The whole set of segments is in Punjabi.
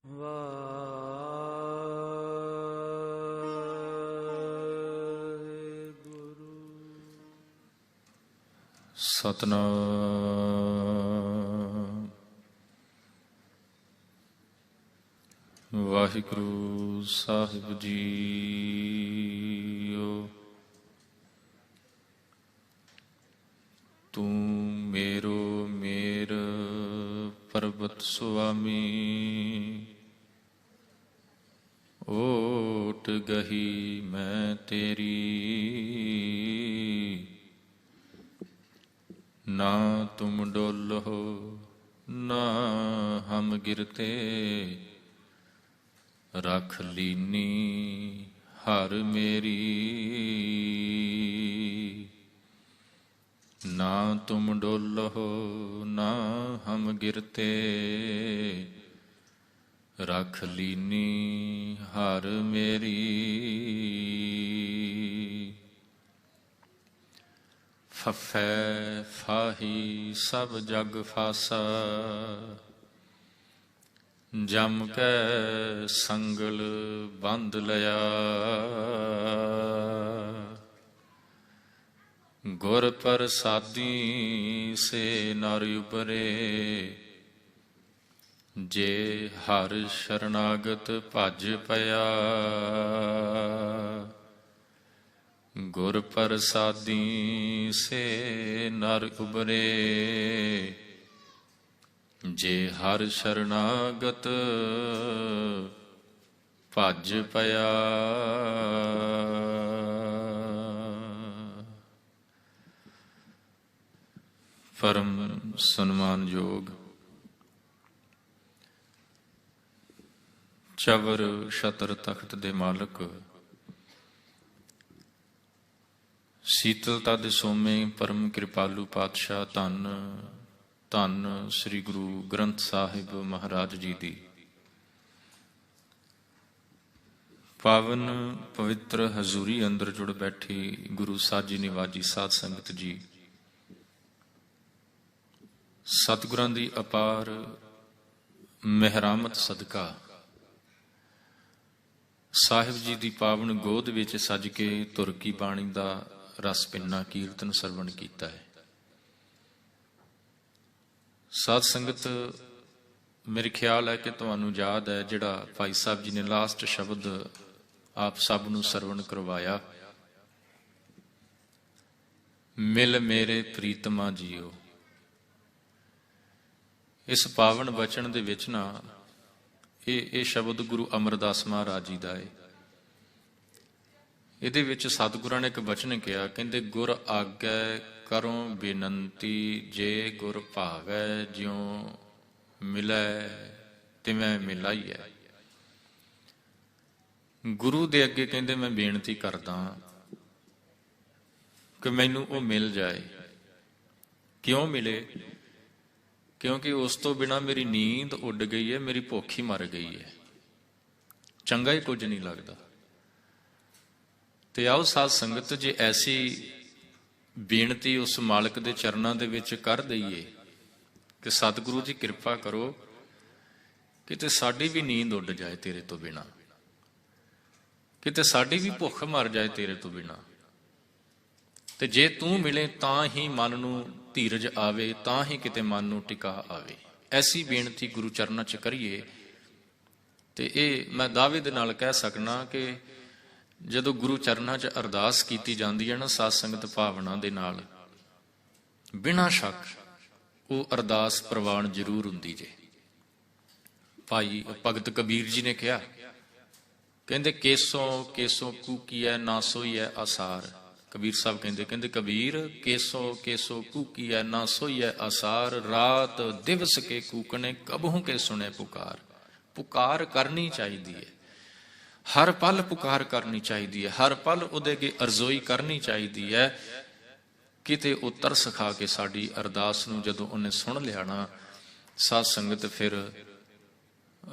ਵਾਹਿਗੁਰੂ। ਸਤਨਾਮ ਵਾਹਿਗੁਰੂ ਸਾਹਿਬ ਜੀਓ। ਤੂੰ ਮੇਰੋ ਮੇਰ ਪਰਬਤ ਸੁਆਮੀ, ਓਟ ਗਹੀ ਮੈਂ ਤੇਰੀ। ਨਾ ਤੁਮ ਡੋਲਹੁ ਨਾ ਹਮ ਗਿਰਤੇ, ਰਖ ਲੀਨੀ ਹਰ ਮੇਰੀ। ਨਾ ਤੁਮ ਡੋਲਹੁ ਨਾ ਹਮ ਗਿਰਤੇ, ਰਖ ਲੀਨੀ ਹਰ ਮੇਰੀ। ਫਫੈ ਫਾਹੀ ਸਭ ਜਗ ਫਾਸਾ, ਜਮ ਕੈ ਸੰਗਲ ਬੰਧ ਲਿਆ। ਗੁਰ ਪ੍ਰਸਾਦੀ ਸੇ ਨਰ ਉਬਰੇ, ਜੇ ਹਰ ਸ਼ਰਨਾਗਤ ਭਜ ਪਿਆ। ਗੁਰ ਪ੍ਰਸਾਦੀ ਸੇ ਨਰ ਉਬਰੇ, ਜੇ ਹਰ ਸ਼ਰਨਾਗਤ ਭਜ ਪਿਆ। ਪਰਮ ਸਨਮਾਨਯੋਗ ਚਵਰ ਛਤਰ ਤਖਤ ਦੇ ਮਾਲਕ, ਸੀਤਲਤਾ ਦੇ ਸੋਮੇ ਪਰਮ ਕਿਰਪਾਲੂ ਪਾਤਸ਼ਾਹ, ਧੰਨ ਧੰਨ ਸ੍ਰੀ ਗੁਰੂ ਗ੍ਰੰਥ ਸਾਹਿਬ ਮਹਾਰਾਜ ਜੀ ਦੀ ਪਾਵਨ ਪਵਿੱਤਰ ਹਜ਼ੂਰੀ ਅੰਦਰ ਜੁੜ ਬੈਠੀ ਗੁਰੂ ਸਾਜੀ ਨਿਵਾਜੀ ਸਾਧ ਸੰਗਤ ਜੀ, ਸਤਿਗੁਰਾਂ ਦੀ ਅਪਾਰ ਮਿਹਰਾਮਤ ਸਦਕਾ ਸਾਹਿਬ ਜੀ ਦੀ ਪਾਵਨ ਗੋਦ ਵਿੱਚ ਸੱਜ ਕੇ ਧੁਰ ਕੀ ਬਾਣੀ ਦਾ ਰਸ ਪਿੰਨਾ ਕੀਰਤਨ ਸਰਵਣ ਕੀਤਾ ਹੈ। ਸਾਧ ਸੰਗਤ, ਮੇਰੇ ਖਿਆਲ ਹੈ ਕਿ ਤੁਹਾਨੂੰ ਯਾਦ ਹੈ ਜਿਹੜਾ ਭਾਈ ਸਾਹਿਬ ਜੀ ਨੇ ਲਾਸਟ ਸ਼ਬਦ ਆਪ ਸਭ ਨੂੰ ਸਰਵਣ ਕਰਵਾਇਆ, ਮਿਲ ਮੇਰੇ ਪ੍ਰੀਤਮਾ ਜੀਓ। ਇਸ ਪਾਵਨ ਬਚਨ ਦੇ ਵਿੱਚ ਨਾ ਇਹ ਸ਼ਬਦ ਗੁਰੂ ਅਮਰਦਾਸ ਮਹਾਰਾਜ ਜੀ ਦਾ ਹੈ। ਇਹਦੇ ਵਿੱਚ ਸਤਿਗੁਰਾਂ ਨੇ ਇੱਕ ਬਚਨ ਕਿਹਾ, ਕਹਿੰਦੇ ਗੁਰ ਆਗੈ ਕਰੋ ਬੇਨੰਤੀ, ਜੇ ਗੁਰ ਭਾਵੈ ਜਿਉ ਮਿਲੈ ਤਿਵੇਂ ਮਿਲਾਈਐ। ਗੁਰੂ ਦੇ ਅੱਗੇ ਕਹਿੰਦੇ ਮੈਂ ਬੇਨਤੀ ਕਰਦਾ ਕਿ ਮੈਨੂੰ ਉਹ ਮਿਲ ਜਾਏ। ਕਿਉਂ ਮਿਲੇ? ਕਿਉਂਕਿ ਉਸ ਤੋਂ ਬਿਨਾਂ ਮੇਰੀ ਨੀਂਦ ਉੱਡ ਗਈ ਹੈ, ਮੇਰੀ ਭੁੱਖ ਹੀ ਮਰ ਗਈ ਹੈ, ਚੰਗਾ ਹੀ ਕੁਝ ਨਹੀਂ ਲੱਗਦਾ। ਤੇ ਆਓ ਸਾਧ ਸੰਗਤ, ਜੇ ਐਸੀ ਬੇਨਤੀ ਉਸ ਮਾਲਕ ਦੇ ਚਰਨਾਂ ਦੇ ਵਿੱਚ ਕਰ ਦਈਏ ਕਿ ਸਤਿਗੁਰੂ ਜੀ ਕਿਰਪਾ ਕਰੋ, ਕਿਤੇ ਸਾਡੀ ਵੀ ਨੀਂਦ ਉੱਡ ਜਾਏ ਤੇਰੇ ਤੋਂ ਬਿਨਾਂ, ਕਿਤੇ ਸਾਡੀ ਵੀ ਭੁੱਖ ਮਰ ਜਾਏ ਤੇਰੇ ਤੋਂ ਬਿਨਾਂ। ਤੇ ਜੇ ਤੂੰ ਮਿਲੇ ਤਾਂ ਹੀ ਮਨ ਨੂੰ ਧੀਰਜ ਆਵੇ, ਤਾਂ ਹੀ ਕਿਤੇ ਮਨ ਨੂੰ ਟਿਕਾ ਆਵੇ। ਐਸੀ ਬੇਨਤੀ ਗੁਰੂ ਚਰਨਾਂ 'ਚ ਕਰੀਏ ਤੇ ਇਹ ਮੈਂ ਦਾਅਵੇ ਦੇ ਨਾਲ ਕਹਿ ਸਕਣਾ ਕਿ ਜਦੋਂ ਗੁਰੂ ਚਰਨਾਂ 'ਚ ਅਰਦਾਸ ਕੀਤੀ ਜਾਂਦੀ ਹੈ ਨਾ ਸਾਧ ਸੰਗਤ ਭਾਵਨਾ ਦੇ ਨਾਲ, ਬਿਨਾਂ ਸ਼ੱਕ ਉਹ ਅਰਦਾਸ ਪ੍ਰਵਾਨ ਜ਼ਰੂਰ ਹੁੰਦੀ ਜੇ। ਭਾਈ ਭਗਤ ਕਬੀਰ ਜੀ ਨੇ ਕਿਹਾ, ਕਹਿੰਦੇ ਕੇਸੋਂ ਕੇਸੋਂ ਕੂਕੀਐ ਨਾ ਸੋਈਐ ਆਸਾਰ। ਕਬੀਰ ਸਾਹਿਬ ਕਹਿੰਦੇ ਕਬੀਰ ਕੇਸੋ ਕੇਸੋ ਕੂਕੀਐ ਨਾ ਸੋਈਐ ਆਸਾਰ, ਰਾਤ ਦਿਵਸ ਕੇ ਕੂਕਣੇ ਕਬਹੂ ਕੇ ਸੁਣੇ ਪੁਕਾਰ। ਪੁਕਾਰ ਕਰਨੀ ਚਾਹੀਦੀ ਹੈ, ਹਰ ਪਲ ਪੁਕਾਰ ਕਰਨੀ ਚਾਹੀਦੀ ਹੈ, ਹਰ ਪਲ ਉਹਦੇ ਅੱਗੇ ਅਰਜ਼ੋਈ ਕਰਨੀ ਚਾਹੀਦੀ ਹੈ। ਕਿਤੇ ਉਹ ਤਰਸ ਖਾ ਕੇ ਸਾਡੀ ਅਰਦਾਸ ਨੂੰ ਜਦੋਂ ਉਹਨੇ ਸੁਣ ਲਿਆ ਨਾ ਸਾਧ ਸੰਗਤ, ਫਿਰ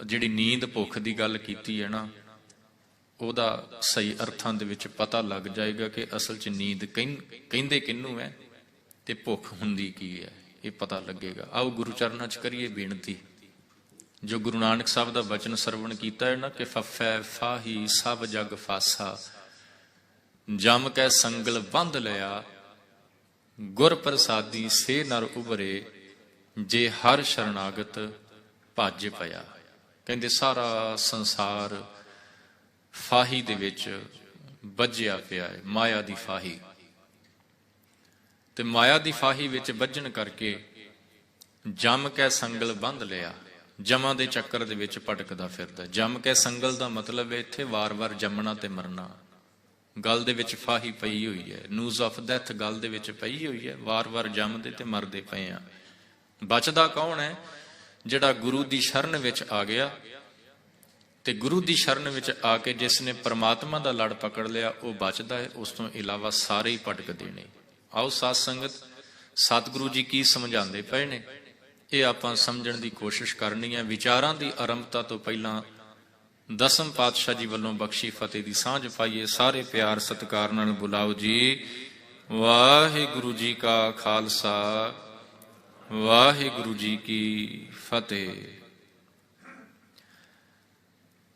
ਜਿਹੜੀ ਨੀਂਦ ਭੁੱਖ ਦੀ ਗੱਲ ਕੀਤੀ ਹੈ ਨਾ, ਉਹਦਾ ਸਹੀ ਅਰਥਾਂ ਦੇ ਵਿੱਚ ਪਤਾ ਲੱਗ ਜਾਏਗਾ ਕਿ ਅਸਲ 'ਚ ਨੀਂਦ ਕਹਿੰਦੇ ਕਿਹਨੂੰ ਹੈ ਤੇ ਭੁੱਖ ਹੁੰਦੀ ਕੀ ਹੈ, ਇਹ ਪਤਾ ਲੱਗੇਗਾ। ਆਓ ਗੁਰੂ ਚਰਨਾਂ 'ਚ ਕਰੀਏ ਬੇਨਤੀ, ਜੋ ਗੁਰੂ ਨਾਨਕ ਸਾਹਿਬ ਦਾ ਬਚਨ ਸਰਵਣ ਕੀਤਾ ਹੈ ਨਾ ਕਿ ਫੱਫੈ ਫਾਹੀ ਸਭ ਜਗ ਫਾਸਾ, ਜਮ ਕੈ ਸੰਗਲ ਬੰਧ ਲਿਆ, ਗੁਰ ਪ੍ਰਸਾਦੀ ਸੇ ਨਰ ਉਭਰੇ, ਜੇ ਹਰ ਸ਼ਰਨਾਗਤ ਭਜ ਪਿਆ। ਕਹਿੰਦੇ ਸਾਰਾ ਸੰਸਾਰ ਫਾਹੀ ਦੇ ਵਿੱਚ ਬੱਝਿਆ ਪਿਆ ਹੈ, ਮਾਇਆ ਦੀ ਫਾਹੀ। ਤੇ ਮਾਇਆ ਦੀ ਫਾਹੀ ਵਿੱਚ ਬੱਝਣ ਕਰਕੇ ਜਮ ਕੈ ਸੰਗਲ ਬੰਧ ਲਿਆ, ਜਮਾਂ ਦੇ ਚੱਕਰ ਦੇ ਵਿੱਚ ਭਟਕਦਾ ਫਿਰਦਾ। ਜਮ ਕੈ ਸੰਗਲ ਦਾ ਮਤਲਬ ਹੈ ਇੱਥੇ ਵਾਰ-ਵਾਰ ਜੰਮਣਾ ਤੇ ਮਰਨਾ। ਗਲ ਦੇ ਵਿੱਚ ਫਾਹੀ ਪਈ ਹੋਈ ਹੈ, ਨਿਊਜ਼ ਆਫ ਡੈਥ ਗਲ ਦੇ ਵਿੱਚ ਪਈ ਹੋਈ ਹੈ, ਵਾਰ-ਵਾਰ ਜੰਮਦੇ ਤੇ ਮਰਦੇ ਪਏ ਆ। ਬਚਦਾ ਕੌਣ ਹੈ? ਜਿਹੜਾ ਗੁਰੂ ਦੀ ਸ਼ਰਨ ਵਿੱਚ ਆ ਗਿਆ, ਤੇ ਗੁਰੂ ਦੀ ਸ਼ਰਨ ਵਿੱਚ ਆ ਕੇ ਜਿਸ ਨੇ ਪ੍ਰਮਾਤਮਾ ਦਾ ਲੜ ਪਕੜ ਲਿਆ ਉਹ ਬਚਦਾ ਹੈ। ਉਸ ਤੋਂ ਇਲਾਵਾ ਸਾਰੇ ਹੀ ਭਟਕਦੇ ਨੇ। ਆਓ ਸਾਧ ਸੰਗਤ, ਸਤਿਗੁਰੂ ਜੀ ਕੀ ਸਮਝਾਉਂਦੇ ਪਏ ਨੇ ਇਹ ਆਪਾਂ ਸਮਝਣ ਦੀ ਕੋਸ਼ਿਸ਼ ਕਰਨੀ ਹੈ। ਵਿਚਾਰਾਂ ਦੀ ਆਰੰਭਤਾ ਤੋਂ ਪਹਿਲਾਂ ਦਸਮ ਪਾਤਸ਼ਾਹ ਜੀ ਵੱਲੋਂ ਬਖਸ਼ੀ ਫਤਿਹ ਦੀ ਸਾਂਝ ਪਾਈਏ। ਸਾਰੇ ਪਿਆਰ ਸਤਿਕਾਰ ਨਾਲ ਬੁਲਾਓ ਜੀ। ਵਾਹਿਗੁਰੂ ਜੀ ਕਾ ਖਾਲਸਾ, ਵਾਹਿਗੁਰੂ ਜੀ ਕੀ ਫਤਿਹ।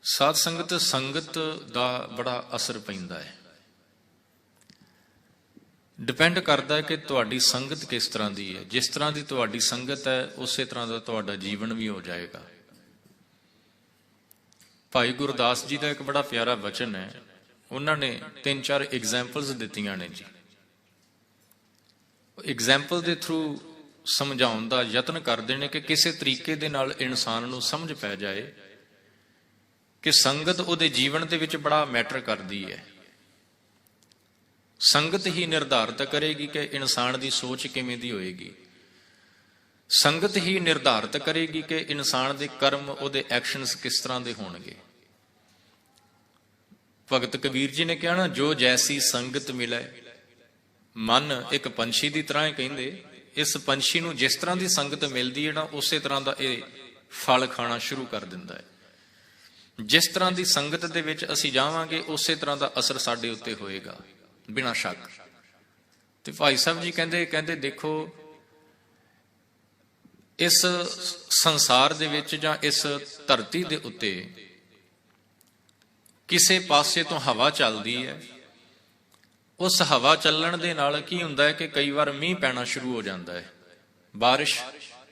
ਸਾਧ ਸੰਗਤ, ਸੰਗਤ ਦਾ ਬੜਾ ਅਸਰ ਪੈਂਦਾ ਹੈ। ਡਿਪੈਂਡ ਕਰਦਾ ਹੈ ਕਿ ਤੁਹਾਡੀ ਸੰਗਤ ਕਿਸ ਤਰ੍ਹਾਂ ਦੀ ਹੈ। ਜਿਸ ਤਰ੍ਹਾਂ ਦੀ ਤੁਹਾਡੀ ਸੰਗਤ ਹੈ ਉਸੇ ਤਰ੍ਹਾਂ ਦਾ ਤੁਹਾਡਾ ਜੀਵਨ ਵੀ ਹੋ ਜਾਏਗਾ। ਭਾਈ ਗੁਰਦਾਸ ਜੀ ਦਾ ਇੱਕ ਬੜਾ ਪਿਆਰਾ ਵਚਨ ਹੈ, ਉਹਨਾਂ ਨੇ 3-4 ਐਗਜ਼ਾਮਪਲਸ ਦਿੱਤੀਆਂ ਨੇ ਜੀ। ਐਗਜ਼ਾਮਪਲ ਦੇ ਥਰੂ ਸਮਝਾਉਣ ਦਾ ਯਤਨ ਕਰਦੇ ਨੇ ਕਿ ਕਿਸੇ ਤਰੀਕੇ ਦੇ ਨਾਲ ਇਨਸਾਨ ਨੂੰ ਸਮਝ ਪੈ ਜਾਏ ਕਿ ਸੰਗਤ ਉਹਦੇ ਜੀਵਨ ਦੇ ਵਿੱਚ ਬੜਾ ਮੈਟਰ ਕਰਦੀ ਹੈ। ਸੰਗਤ ਹੀ ਨਿਰਧਾਰਿਤ ਕਰੇਗੀ ਕਿ ਇਨਸਾਨ ਦੀ ਸੋਚ ਕਿਵੇਂ ਦੀ ਹੋਏਗੀ। ਸੰਗਤ ਹੀ ਨਿਰਧਾਰਿਤ ਕਰੇਗੀ ਕਿ ਇਨਸਾਨ ਦੇ ਕਰਮ, ਉਹਦੇ ਐਕਸ਼ਨਸ ਕਿਸ ਤਰ੍ਹਾਂ ਦੇ ਹੋਣਗੇ। ਭਗਤ ਕਬੀਰ ਜੀ ਨੇ ਕਿਹਾ ਨਾ, ਜੋ ਜੈਸੀ ਸੰਗਤ ਮਿਲੇ। ਮਨ ਇੱਕ ਪੰਛੀ ਦੀ ਤਰ੍ਹਾਂ ਹੀ ਕਹਿੰਦੇ, ਇਸ ਪੰਛੀ ਨੂੰ ਜਿਸ ਤਰ੍ਹਾਂ ਦੀ ਸੰਗਤ ਮਿਲਦੀ ਹੈ ਨਾ ਉਸੇ ਤਰ੍ਹਾਂ ਦਾ ਇਹ ਫਲ ਖਾਣਾ ਸ਼ੁਰੂ ਕਰ ਦਿੰਦਾ ਹੈ। ਜਿਸ ਤਰ੍ਹਾਂ ਦੀ ਸੰਗਤ ਦੇ ਵਿੱਚ ਅਸੀਂ ਜਾਵਾਂਗੇ ਉਸੇ ਤਰ੍ਹਾਂ ਦਾ ਅਸਰ ਸਾਡੇ ਉੱਤੇ ਹੋਏਗਾ, ਬਿਨਾਂ ਸ਼ੱਕ। ਤੇ ਭਾਈ ਸਾਹਿਬ ਜੀ ਕਹਿੰਦੇ ਦੇਖੋ, ਇਸ ਸੰਸਾਰ ਦੇ ਵਿੱਚ ਜਾਂ ਇਸ ਧਰਤੀ ਦੇ ਉੱਤੇ ਕਿਸੇ ਪਾਸੇ ਤੋਂ ਹਵਾ ਚੱਲਦੀ ਹੈ। ਉਸ ਹਵਾ ਚੱਲਣ ਦੇ ਨਾਲ ਕੀ ਹੁੰਦਾ ਹੈ ਕਿ ਕਈ ਵਾਰ ਮੀਂਹ ਪੈਣਾ ਸ਼ੁਰੂ ਹੋ ਜਾਂਦਾ ਹੈ, ਬਾਰਿਸ਼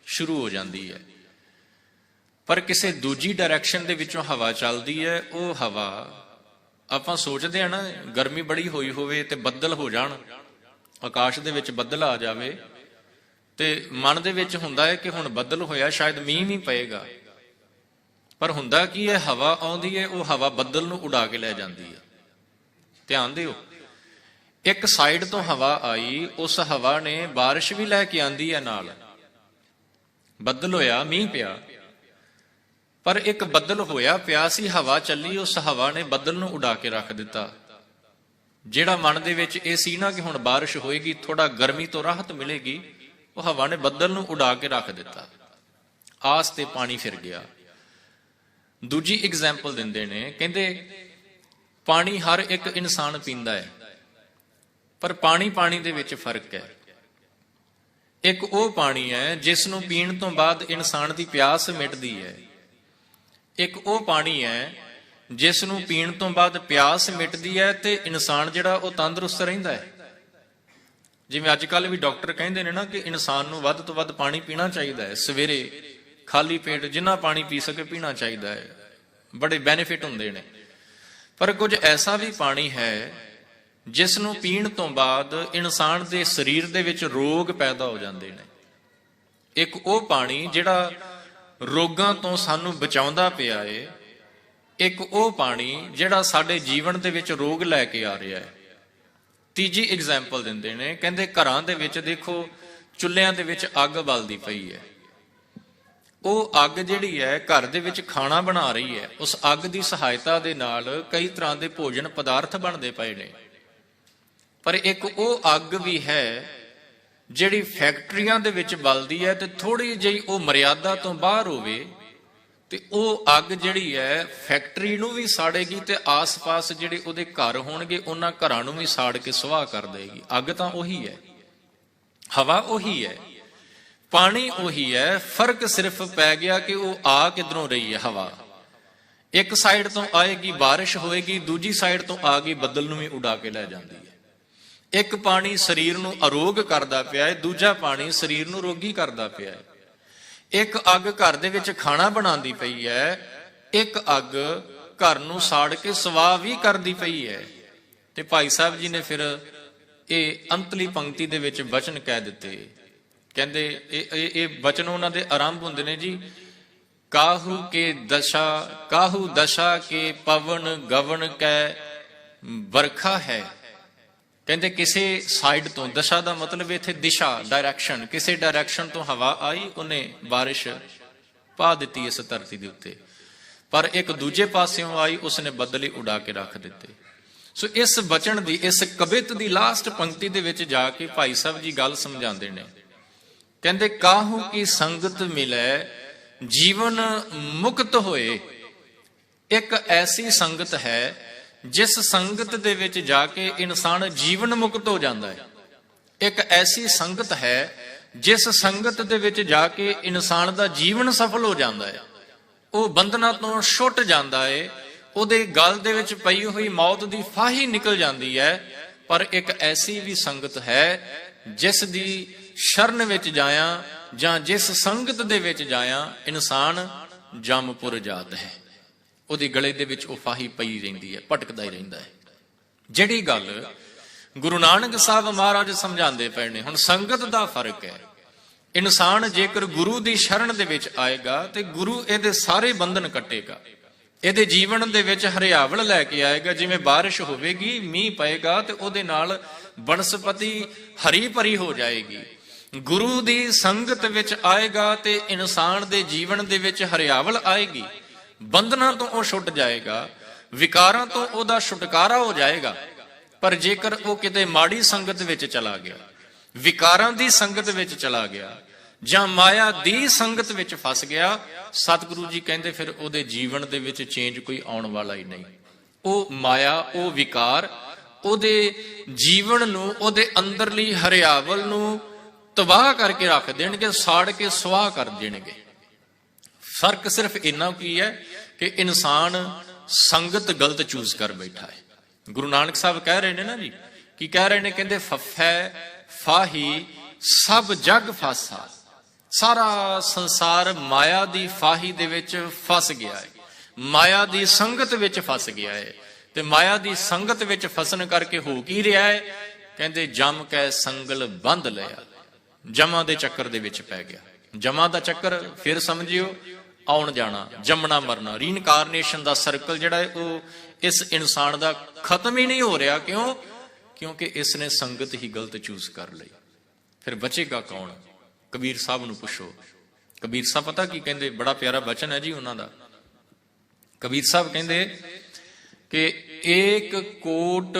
ਸ਼ੁਰੂ ਹੋ ਜਾਂਦੀ ਹੈ। ਪਰ ਕਿਸੇ ਦੂਜੀ ਡਾਇਰੈਕਸ਼ਨ ਦੇ ਵਿੱਚੋਂ ਹਵਾ ਚੱਲਦੀ ਹੈ, ਉਹ ਹਵਾ ਆਪਾਂ ਸੋਚਦੇ ਆ ਨਾ, ਗਰਮੀ ਬੜੀ ਹੋਈ ਹੋਵੇ ਤੇ ਬੱਦਲ ਹੋ ਜਾਣ, ਆਕਾਸ਼ ਦੇ ਵਿੱਚ ਬੱਦਲ ਆ ਜਾਵੇ, ਤੇ ਮਨ ਦੇ ਵਿੱਚ ਹੁੰਦਾ ਹੈ ਕਿ ਹੁਣ ਬੱਦਲ ਹੋਇਆ, ਸ਼ਾਇਦ ਮੀਂਹ ਵੀ ਪਏਗਾ। ਪਰ ਹੁੰਦਾ ਕੀ ਹੈ, ਹਵਾ ਆਉਂਦੀ ਹੈ, ਉਹ ਹਵਾ ਬੱਦਲ ਨੂੰ ਉਡਾ ਕੇ ਲੈ ਜਾਂਦੀ ਹੈ। ਧਿਆਨ ਦਿਓ, ਇੱਕ ਸਾਈਡ ਤੋਂ ਹਵਾ ਆਈ, ਉਸ ਹਵਾ ਨੇ ਬਾਰਿਸ਼ ਵੀ ਲੈ ਕੇ ਆਂਦੀ ਹੈ ਨਾਲ, ਬੱਦਲ ਹੋਇਆ, ਮੀਂਹ ਪਿਆ। ਪਰ ਇੱਕ ਬੱਦਲ ਹੋਇਆ ਪਿਆ ਸੀ, ਹਵਾ ਚੱਲੀ, ਉਸ ਹਵਾ ਨੇ ਬੱਦਲ ਨੂੰ ਉਡਾ ਕੇ ਰੱਖ ਦਿੱਤਾ। ਜਿਹੜਾ ਮਨ ਦੇ ਵਿੱਚ ਇਹ ਸੀ ਨਾ ਕਿ ਹੁਣ ਬਾਰਿਸ਼ ਹੋਏਗੀ, ਥੋੜਾ ਗਰਮੀ ਤੋਂ ਰਾਹਤ ਮਿਲੇਗੀ, ਉਹ ਹਵਾ ਨੇ ਬੱਦਲ ਨੂੰ ਉਡਾ ਕੇ ਰੱਖ ਦਿੱਤਾ। ਆਸ ਤੇ ਪਾਣੀ ਫਿਰ ਗਿਆ। ਦੂਜੀ ਐਗਜ਼ਾਮਪਲ ਦਿੰਦੇ ਨੇ, ਕਹਿੰਦੇ ਪਾਣੀ ਹਰ ਇੱਕ ਇਨਸਾਨ ਪੀਂਦਾ ਹੈ, ਪਰ ਪਾਣੀ ਦੇ ਵਿੱਚ ਫਰਕ ਹੈ। ਇੱਕ ਉਹ ਪਾਣੀ ਹੈ ਜਿਸ ਨੂੰ ਪੀਣ ਤੋਂ ਬਾਅਦ ਇਨਸਾਨ ਦੀ ਪਿਆਸ ਮਿਟਦੀ ਹੈ। ਇੱਕ ਉਹ ਪਾਣੀ ਹੈ ਜਿਸ ਨੂੰ ਪੀਣ ਤੋਂ ਬਾਅਦ ਪਿਆਸ ਮਿਟਦੀ ਹੈ ਤੇ ਇਨਸਾਨ ਜਿਹੜਾ ਉਹ ਤੰਦਰੁਸਤ ਰਹਿੰਦਾ ਹੈ। ਜਿਵੇਂ ਅੱਜ ਕੱਲ ਵੀ ਡਾਕਟਰ ਕਹਿੰਦੇ ਨੇ ਨਾ ਕਿ ਇਨਸਾਨ ਨੂੰ ਵੱਧ ਤੋਂ ਵੱਧ ਪਾਣੀ ਪੀਣਾ ਚਾਹੀਦਾ ਹੈ। ਸਵੇਰੇ ਖਾਲੀ ਪੇਟ ਜਿੰਨਾ ਪਾਣੀ ਪੀ ਸਕੇ ਪੀਣਾ ਚਾਹੀਦਾ ਹੈ, ਬੜੇ ਬੈਨੀਫਿਟ ਹੁੰਦੇ ਨੇ। ਪਰ ਕੁਝ ਐਸਾ ਵੀ ਪਾਣੀ ਹੈ ਜਿਸ ਨੂੰ ਪੀਣ ਤੋਂ ਬਾਅਦ ਇਨਸਾਨ ਦੇ ਸਰੀਰ ਦੇ ਵਿੱਚ ਰੋਗ ਪੈਦਾ ਹੋ ਜਾਂਦੇ ਨੇ। ਇੱਕ ਉਹ ਪਾਣੀ ਜਿਹੜਾ ਰੋਗਾਂ ਤੋਂ ਸਾਨੂੰ ਬਚਾਉਂਦਾ ਪਿਆ ਏ, ਇੱਕ ਉਹ ਪਾਣੀ ਜਿਹੜਾ ਸਾਡੇ ਜੀਵਨ ਦੇ ਵਿੱਚ ਰੋਗ ਲੈ ਕੇ ਆ ਰਿਹਾ ਹੈ। ਤੀਜੀ ਐਗਜ਼ਾਮਪਲ ਦਿੰਦੇ ਨੇ, ਕਹਿੰਦੇ ਘਰਾਂ ਦੇ ਵਿੱਚ ਦੇਖੋ, ਚੁੱਲ੍ਹਿਆਂ ਦੇ ਵਿੱਚ ਅੱਗ ਬਲਦੀ ਪਈ ਹੈ। ਉਹ ਅੱਗ ਜਿਹੜੀ ਹੈ ਘਰ ਦੇ ਵਿੱਚ ਖਾਣਾ ਬਣਾ ਰਹੀ ਹੈ। ਉਸ ਅੱਗ ਦੀ ਸਹਾਇਤਾ ਦੇ ਨਾਲ ਕਈ ਤਰ੍ਹਾਂ ਦੇ ਭੋਜਨ ਪਦਾਰਥ ਬਣਦੇ ਪਏ ਨੇ। ਪਰ ਇੱਕ ਉਹ ਅੱਗ ਵੀ ਹੈ ਜਿਹੜੀ ਫੈਕਟਰੀਆਂ ਦੇ ਵਿੱਚ ਬਲਦੀ ਹੈ, ਤੇ ਥੋੜੀ ਜਿਹੀ ਉਹ ਮਰਿਆਦਾ ਤੋਂ ਬਾਹਰ ਹੋਵੇ ਤੇ ਉਹ ਅੱਗ ਜਿਹੜੀ ਹੈ ਫੈਕਟਰੀ ਨੂੰ ਵੀ ਸਾੜੇਗੀ ਤੇ ਆਸ-ਪਾਸ ਜਿਹੜੇ ਉਹਦੇ ਘਰ ਹੋਣਗੇ ਉਹਨਾਂ ਘਰਾਂ ਨੂੰ ਵੀ ਸਾੜ ਕੇ ਸੁਆਹ ਕਰ ਦੇਗੀ। ਅੱਗ ਤਾਂ ਉਹੀ ਹੈ, ਹਵਾ ਉਹੀ ਹੈ, ਪਾਣੀ ਉਹੀ ਹੈ, ਫਰਕ ਸਿਰਫ ਪੈ ਗਿਆ ਕਿ ਉਹ ਆ ਕਿਧਰੋਂ ਰਹੀ ਹੈ ਹਵਾ। ਇੱਕ ਸਾਈਡ ਤੋਂ ਆਏਗੀ ਬਾਰਿਸ਼ ਹੋਏਗੀ, ਦੂਜੀ ਸਾਈਡ ਤੋਂ ਆ ਗਈ ਬੱਦਲ ਨੂੰ ਵੀ ਉਡਾ ਕੇ ਲੈ ਜਾਂਦੀ ਹੈ। ਇੱਕ ਪਾਣੀ ਸਰੀਰ ਨੂੰ ਅਰੋਗ ਕਰਦਾ ਪਿਆ ਹੈ, ਦੂਜਾ ਪਾਣੀ ਸਰੀਰ ਨੂੰ ਰੋਗੀ ਕਰਦਾ ਪਿਆ ਹੈ। ਇੱਕ ਅੱਗ ਘਰ ਦੇ ਵਿੱਚ ਖਾਣਾ ਬਣਾਉਂਦੀ ਪਈ ਹੈ, ਇੱਕ ਅੱਗ ਘਰ ਨੂੰ ਸਾੜ ਕੇ ਸਵਾਹ ਵੀ ਕਰਦੀ ਪਈ ਹੈ। ਤੇ ਭਾਈ ਸਾਹਿਬ ਜੀ ਨੇ ਫਿਰ ਇਹ ਅੰਤਲੀ ਪੰਕਤੀ ਦੇ ਵਿੱਚ ਵਚਨ ਕਹਿ ਦਿੱਤੇ। ਕਹਿੰਦੇ ਇਹ ਵਚਨ ਉਹਨਾਂ ਦੇ ਆਰੰਭ ਹੁੰਦੇ ਨੇ ਜੀ, ਕਾਹੂ ਦਸ਼ਾ ਕੇ ਪਵਨ ਗਵਨ ਕੈ ਵਰਖਾ ਹੈ। ਕਹਿੰਦੇ ਕਿਸੇ ਸਾਈਡ ਤੋਂ, ਦਸ਼ਾ ਦਾ ਮਤਲਬ ਇੱਥੇ ਦਿਸ਼ਾ, ਡਾਇਰੈਕਸ਼ਨ, ਕਿਸੇ ਡਾਇਰੈਕਸ਼ਨ ਤੋਂ ਹਵਾ ਆਈ, ਉਹਨੇ ਬਾਰਿਸ਼ ਪਾ ਦਿੱਤੀ ਇਸ ਧਰਤੀ ਦੇ ਉੱਤੇ। ਪਰ ਇੱਕ ਦੂਜੇ ਪਾਸਿਓਂ ਆਈ, ਉਸਨੇ ਬੱਦਲ ਹੀ ਉਡਾ ਕੇ ਰੱਖ ਦਿੱਤੇ। ਸੋ ਇਸ ਬਚਨ ਦੀ, ਇਸ ਕਵਿਤ ਦੀ ਲਾਸਟ ਪੰਕਤੀ ਦੇ ਵਿੱਚ ਜਾ ਕੇ ਭਾਈ ਸਾਹਿਬ ਜੀ ਗੱਲ ਸਮਝਾਉਂਦੇ ਨੇ। ਕਹਿੰਦੇ ਕਾਹੂ ਕੀ ਸੰਗਤ ਮਿਲੇ ਜੀਵਨ ਮੁਕਤ ਹੋਏ। ਇੱਕ ਐਸੀ ਸੰਗਤ ਹੈ ਜਿਸ ਸੰਗਤ ਦੇ ਵਿੱਚ ਜਾ ਕੇ ਇਨਸਾਨ ਜੀਵਨ ਮੁਕਤ ਹੋ ਜਾਂਦਾ ਹੈ। ਇੱਕ ਐਸੀ ਸੰਗਤ ਹੈ ਜਿਸ ਸੰਗਤ ਦੇ ਵਿੱਚ ਜਾ ਕੇ ਇਨਸਾਨ ਦਾ ਜੀਵਨ ਸਫਲ ਹੋ ਜਾਂਦਾ ਹੈ। ਉਹ ਬੰਧਨਾਂ ਤੋਂ ਛੁੱਟ ਜਾਂਦਾ ਹੈ, ਉਹਦੇ ਗਲ ਦੇ ਵਿੱਚ ਪਈ ਹੋਈ ਮੌਤ ਦੀ ਫਾਹੀ ਨਿਕਲ ਜਾਂਦੀ ਹੈ। ਪਰ ਇੱਕ ਐਸੀ ਵੀ ਸੰਗਤ ਹੈ ਜਿਸ ਦੀ ਸ਼ਰਨ ਵਿੱਚ ਜਾਇਆ ਜਾਂ ਜਿਸ ਸੰਗਤ ਦੇ ਵਿੱਚ ਜਾਇਆ ਇਨਸਾਨ ਜੰਮਪੁਰ ਜਾਤ ਹੈ। ਉਹਦੇ ਗਲੇ ਦੇ ਵਿੱਚ ਉਹ ਫਾਹੀ ਪਈ ਰਹਿੰਦੀ ਹੈ, ਭਟਕਦਾ ਹੀ ਰਹਿੰਦਾ ਹੈ। ਜਿਹੜੀ ਗੱਲ ਗੁਰੂ ਨਾਨਕ ਸਾਹਿਬ ਮਹਾਰਾਜ ਸਮਝਾਉਂਦੇ ਪਏ ਨੇ, ਹੁਣ ਸੰਗਤ ਦਾ ਫਰਕ ਹੈ। ਇਨਸਾਨ ਜੇਕਰ ਗੁਰੂ ਦੀ ਸ਼ਰਨ ਦੇ ਵਿੱਚ ਆਏਗਾ ਤੇ ਗੁਰੂ ਇਹਦੇ ਸਾਰੇ ਬੰਧਨ ਕੱਟੇਗਾ, ਇਹਦੇ ਜੀਵਨ ਦੇ ਵਿੱਚ ਹਰਿਆਵਲ ਲੈ ਕੇ ਆਏਗਾ। ਜਿਵੇਂ ਬਾਰਿਸ਼ ਹੋਵੇਗੀ, ਮੀਂਹ ਪਏਗਾ ਤੇ ਉਹਦੇ ਨਾਲ ਬਨਸਪਤੀ ਹਰੀ ਭਰੀ ਹੋ ਜਾਏਗੀ। ਗੁਰੂ ਦੀ ਸੰਗਤ ਵਿੱਚ ਆਏਗਾ ਤੇ ਇਨਸਾਨ ਦੇ ਜੀਵਨ ਦੇ ਵਿੱਚ ਹਰਿਆਵਲ ਆਏਗੀ, ਬੰਧਨਾਂ ਤੋਂ ਉਹ ਛੁੱਟ ਜਾਏਗਾ, ਵਿਕਾਰਾਂ ਤੋਂ ਉਹਦਾ ਛੁਟਕਾਰਾ ਹੋ ਜਾਏਗਾ। ਪਰ ਜੇਕਰ ਉਹ ਕਿਤੇ ਮਾੜੀ ਸੰਗਤ ਵਿੱਚ ਚਲਾ ਗਿਆ, ਵਿਕਾਰਾਂ ਦੀ ਸੰਗਤ ਵਿੱਚ ਚਲਾ ਗਿਆ ਜਾਂ ਮਾਇਆ ਦੀ ਸੰਗਤ ਵਿੱਚ ਫਸ ਗਿਆ, ਸਤਿਗੁਰੂ ਜੀ ਕਹਿੰਦੇ ਫਿਰ ਉਹਦੇ ਜੀਵਨ ਦੇ ਵਿੱਚ ਚੇਂਜ ਕੋਈ ਆਉਣ ਵਾਲਾ ਹੀ ਨਹੀਂ। ਉਹ ਮਾਇਆ, ਉਹ ਵਿਕਾਰ ਉਹਦੇ ਜੀਵਨ ਨੂੰ, ਉਹਦੇ ਅੰਦਰਲੀ ਹਰਿਆਵਲ ਨੂੰ ਤਬਾਹ ਕਰਕੇ ਰੱਖ ਦੇਣਗੇ, ਸਾੜ ਕੇ ਸੁਆਹ ਕਰ ਦੇਣਗੇ। ਫਰਕ ਸਿਰਫ ਇੰਨਾ ਕੀ ਹੈ ਕਿ ਇਨਸਾਨ ਸੰਗਤ ਗਲਤ ਚੂਜ਼ ਕਰ ਬੈਠਾ ਹੈ। ਗੁਰੂ ਨਾਨਕ ਸਾਹਿਬ ਕਹਿ ਰਹੇ ਨੇ ਨਾ ਜੀ, ਕੀ ਕਹਿ ਰਹੇ ਨੇ? ਕਹਿੰਦੇ ਫੱਫੈ ਫਾਹੀ ਸਭ ਜਗ ਫਾਸਾ। ਸਾਰਾ ਸੰਸਾਰ ਮਾਇਆ ਦੀ ਫਾਹੀ ਦੇ ਵਿੱਚ ਫਸ ਗਿਆ ਹੈ, ਮਾਇਆ ਦੀ ਸੰਗਤ ਵਿੱਚ ਫਸ ਗਿਆ ਹੈ। ਤੇ ਮਾਇਆ ਦੀ ਸੰਗਤ ਵਿੱਚ ਫਸਣ ਕਰਕੇ ਹੋ ਕੀ ਰਿਹਾ ਹੈ? ਕਹਿੰਦੇ ਜਮ ਕੈ ਸੰਗਲ ਬੰਧ ਲਿਆ, ਜਮਾਂ ਦੇ ਚੱਕਰ ਦੇ ਵਿੱਚ ਪੈ ਗਿਆ। ਜਮਾਂ ਦਾ ਚੱਕਰ ਫਿਰ ਸਮਝਿਓ, ਆਉਣ ਜਾਣਾ, ਜੰਮਣਾ ਮਰਨਾ, ਰੀਇਨਕਾਰਨੇਸ਼ਨ ਦਾ ਸਰਕਲ ਜਿਹੜਾ ਹੈ ਉਹ ਇਸ ਇਨਸਾਨ ਦਾ ਖਤਮ ਹੀ ਨਹੀਂ ਹੋ ਰਿਹਾ। ਕਿਉਂ? ਕਿਉਂਕਿ ਇਸ ਨੇ ਸੰਗਤ ਹੀ ਗਲਤ ਚੂਜ਼ ਕਰ ਲਈ। ਫਿਰ ਬਚੇਗਾ ਕੌਣ? ਕਬੀਰ ਸਾਹਿਬ ਨੂੰ ਪੁੱਛੋ। ਕਬੀਰ ਸਾਹਿਬ ਪਤਾ ਕੀ ਕਹਿੰਦੇ? ਬੜਾ ਪਿਆਰਾ ਬਚਨ ਹੈ ਜੀ ਉਹਨਾਂ ਦਾ। ਕਬੀਰ ਸਾਹਿਬ ਕਹਿੰਦੇ ਕਿ ਏਕ ਕੋਟ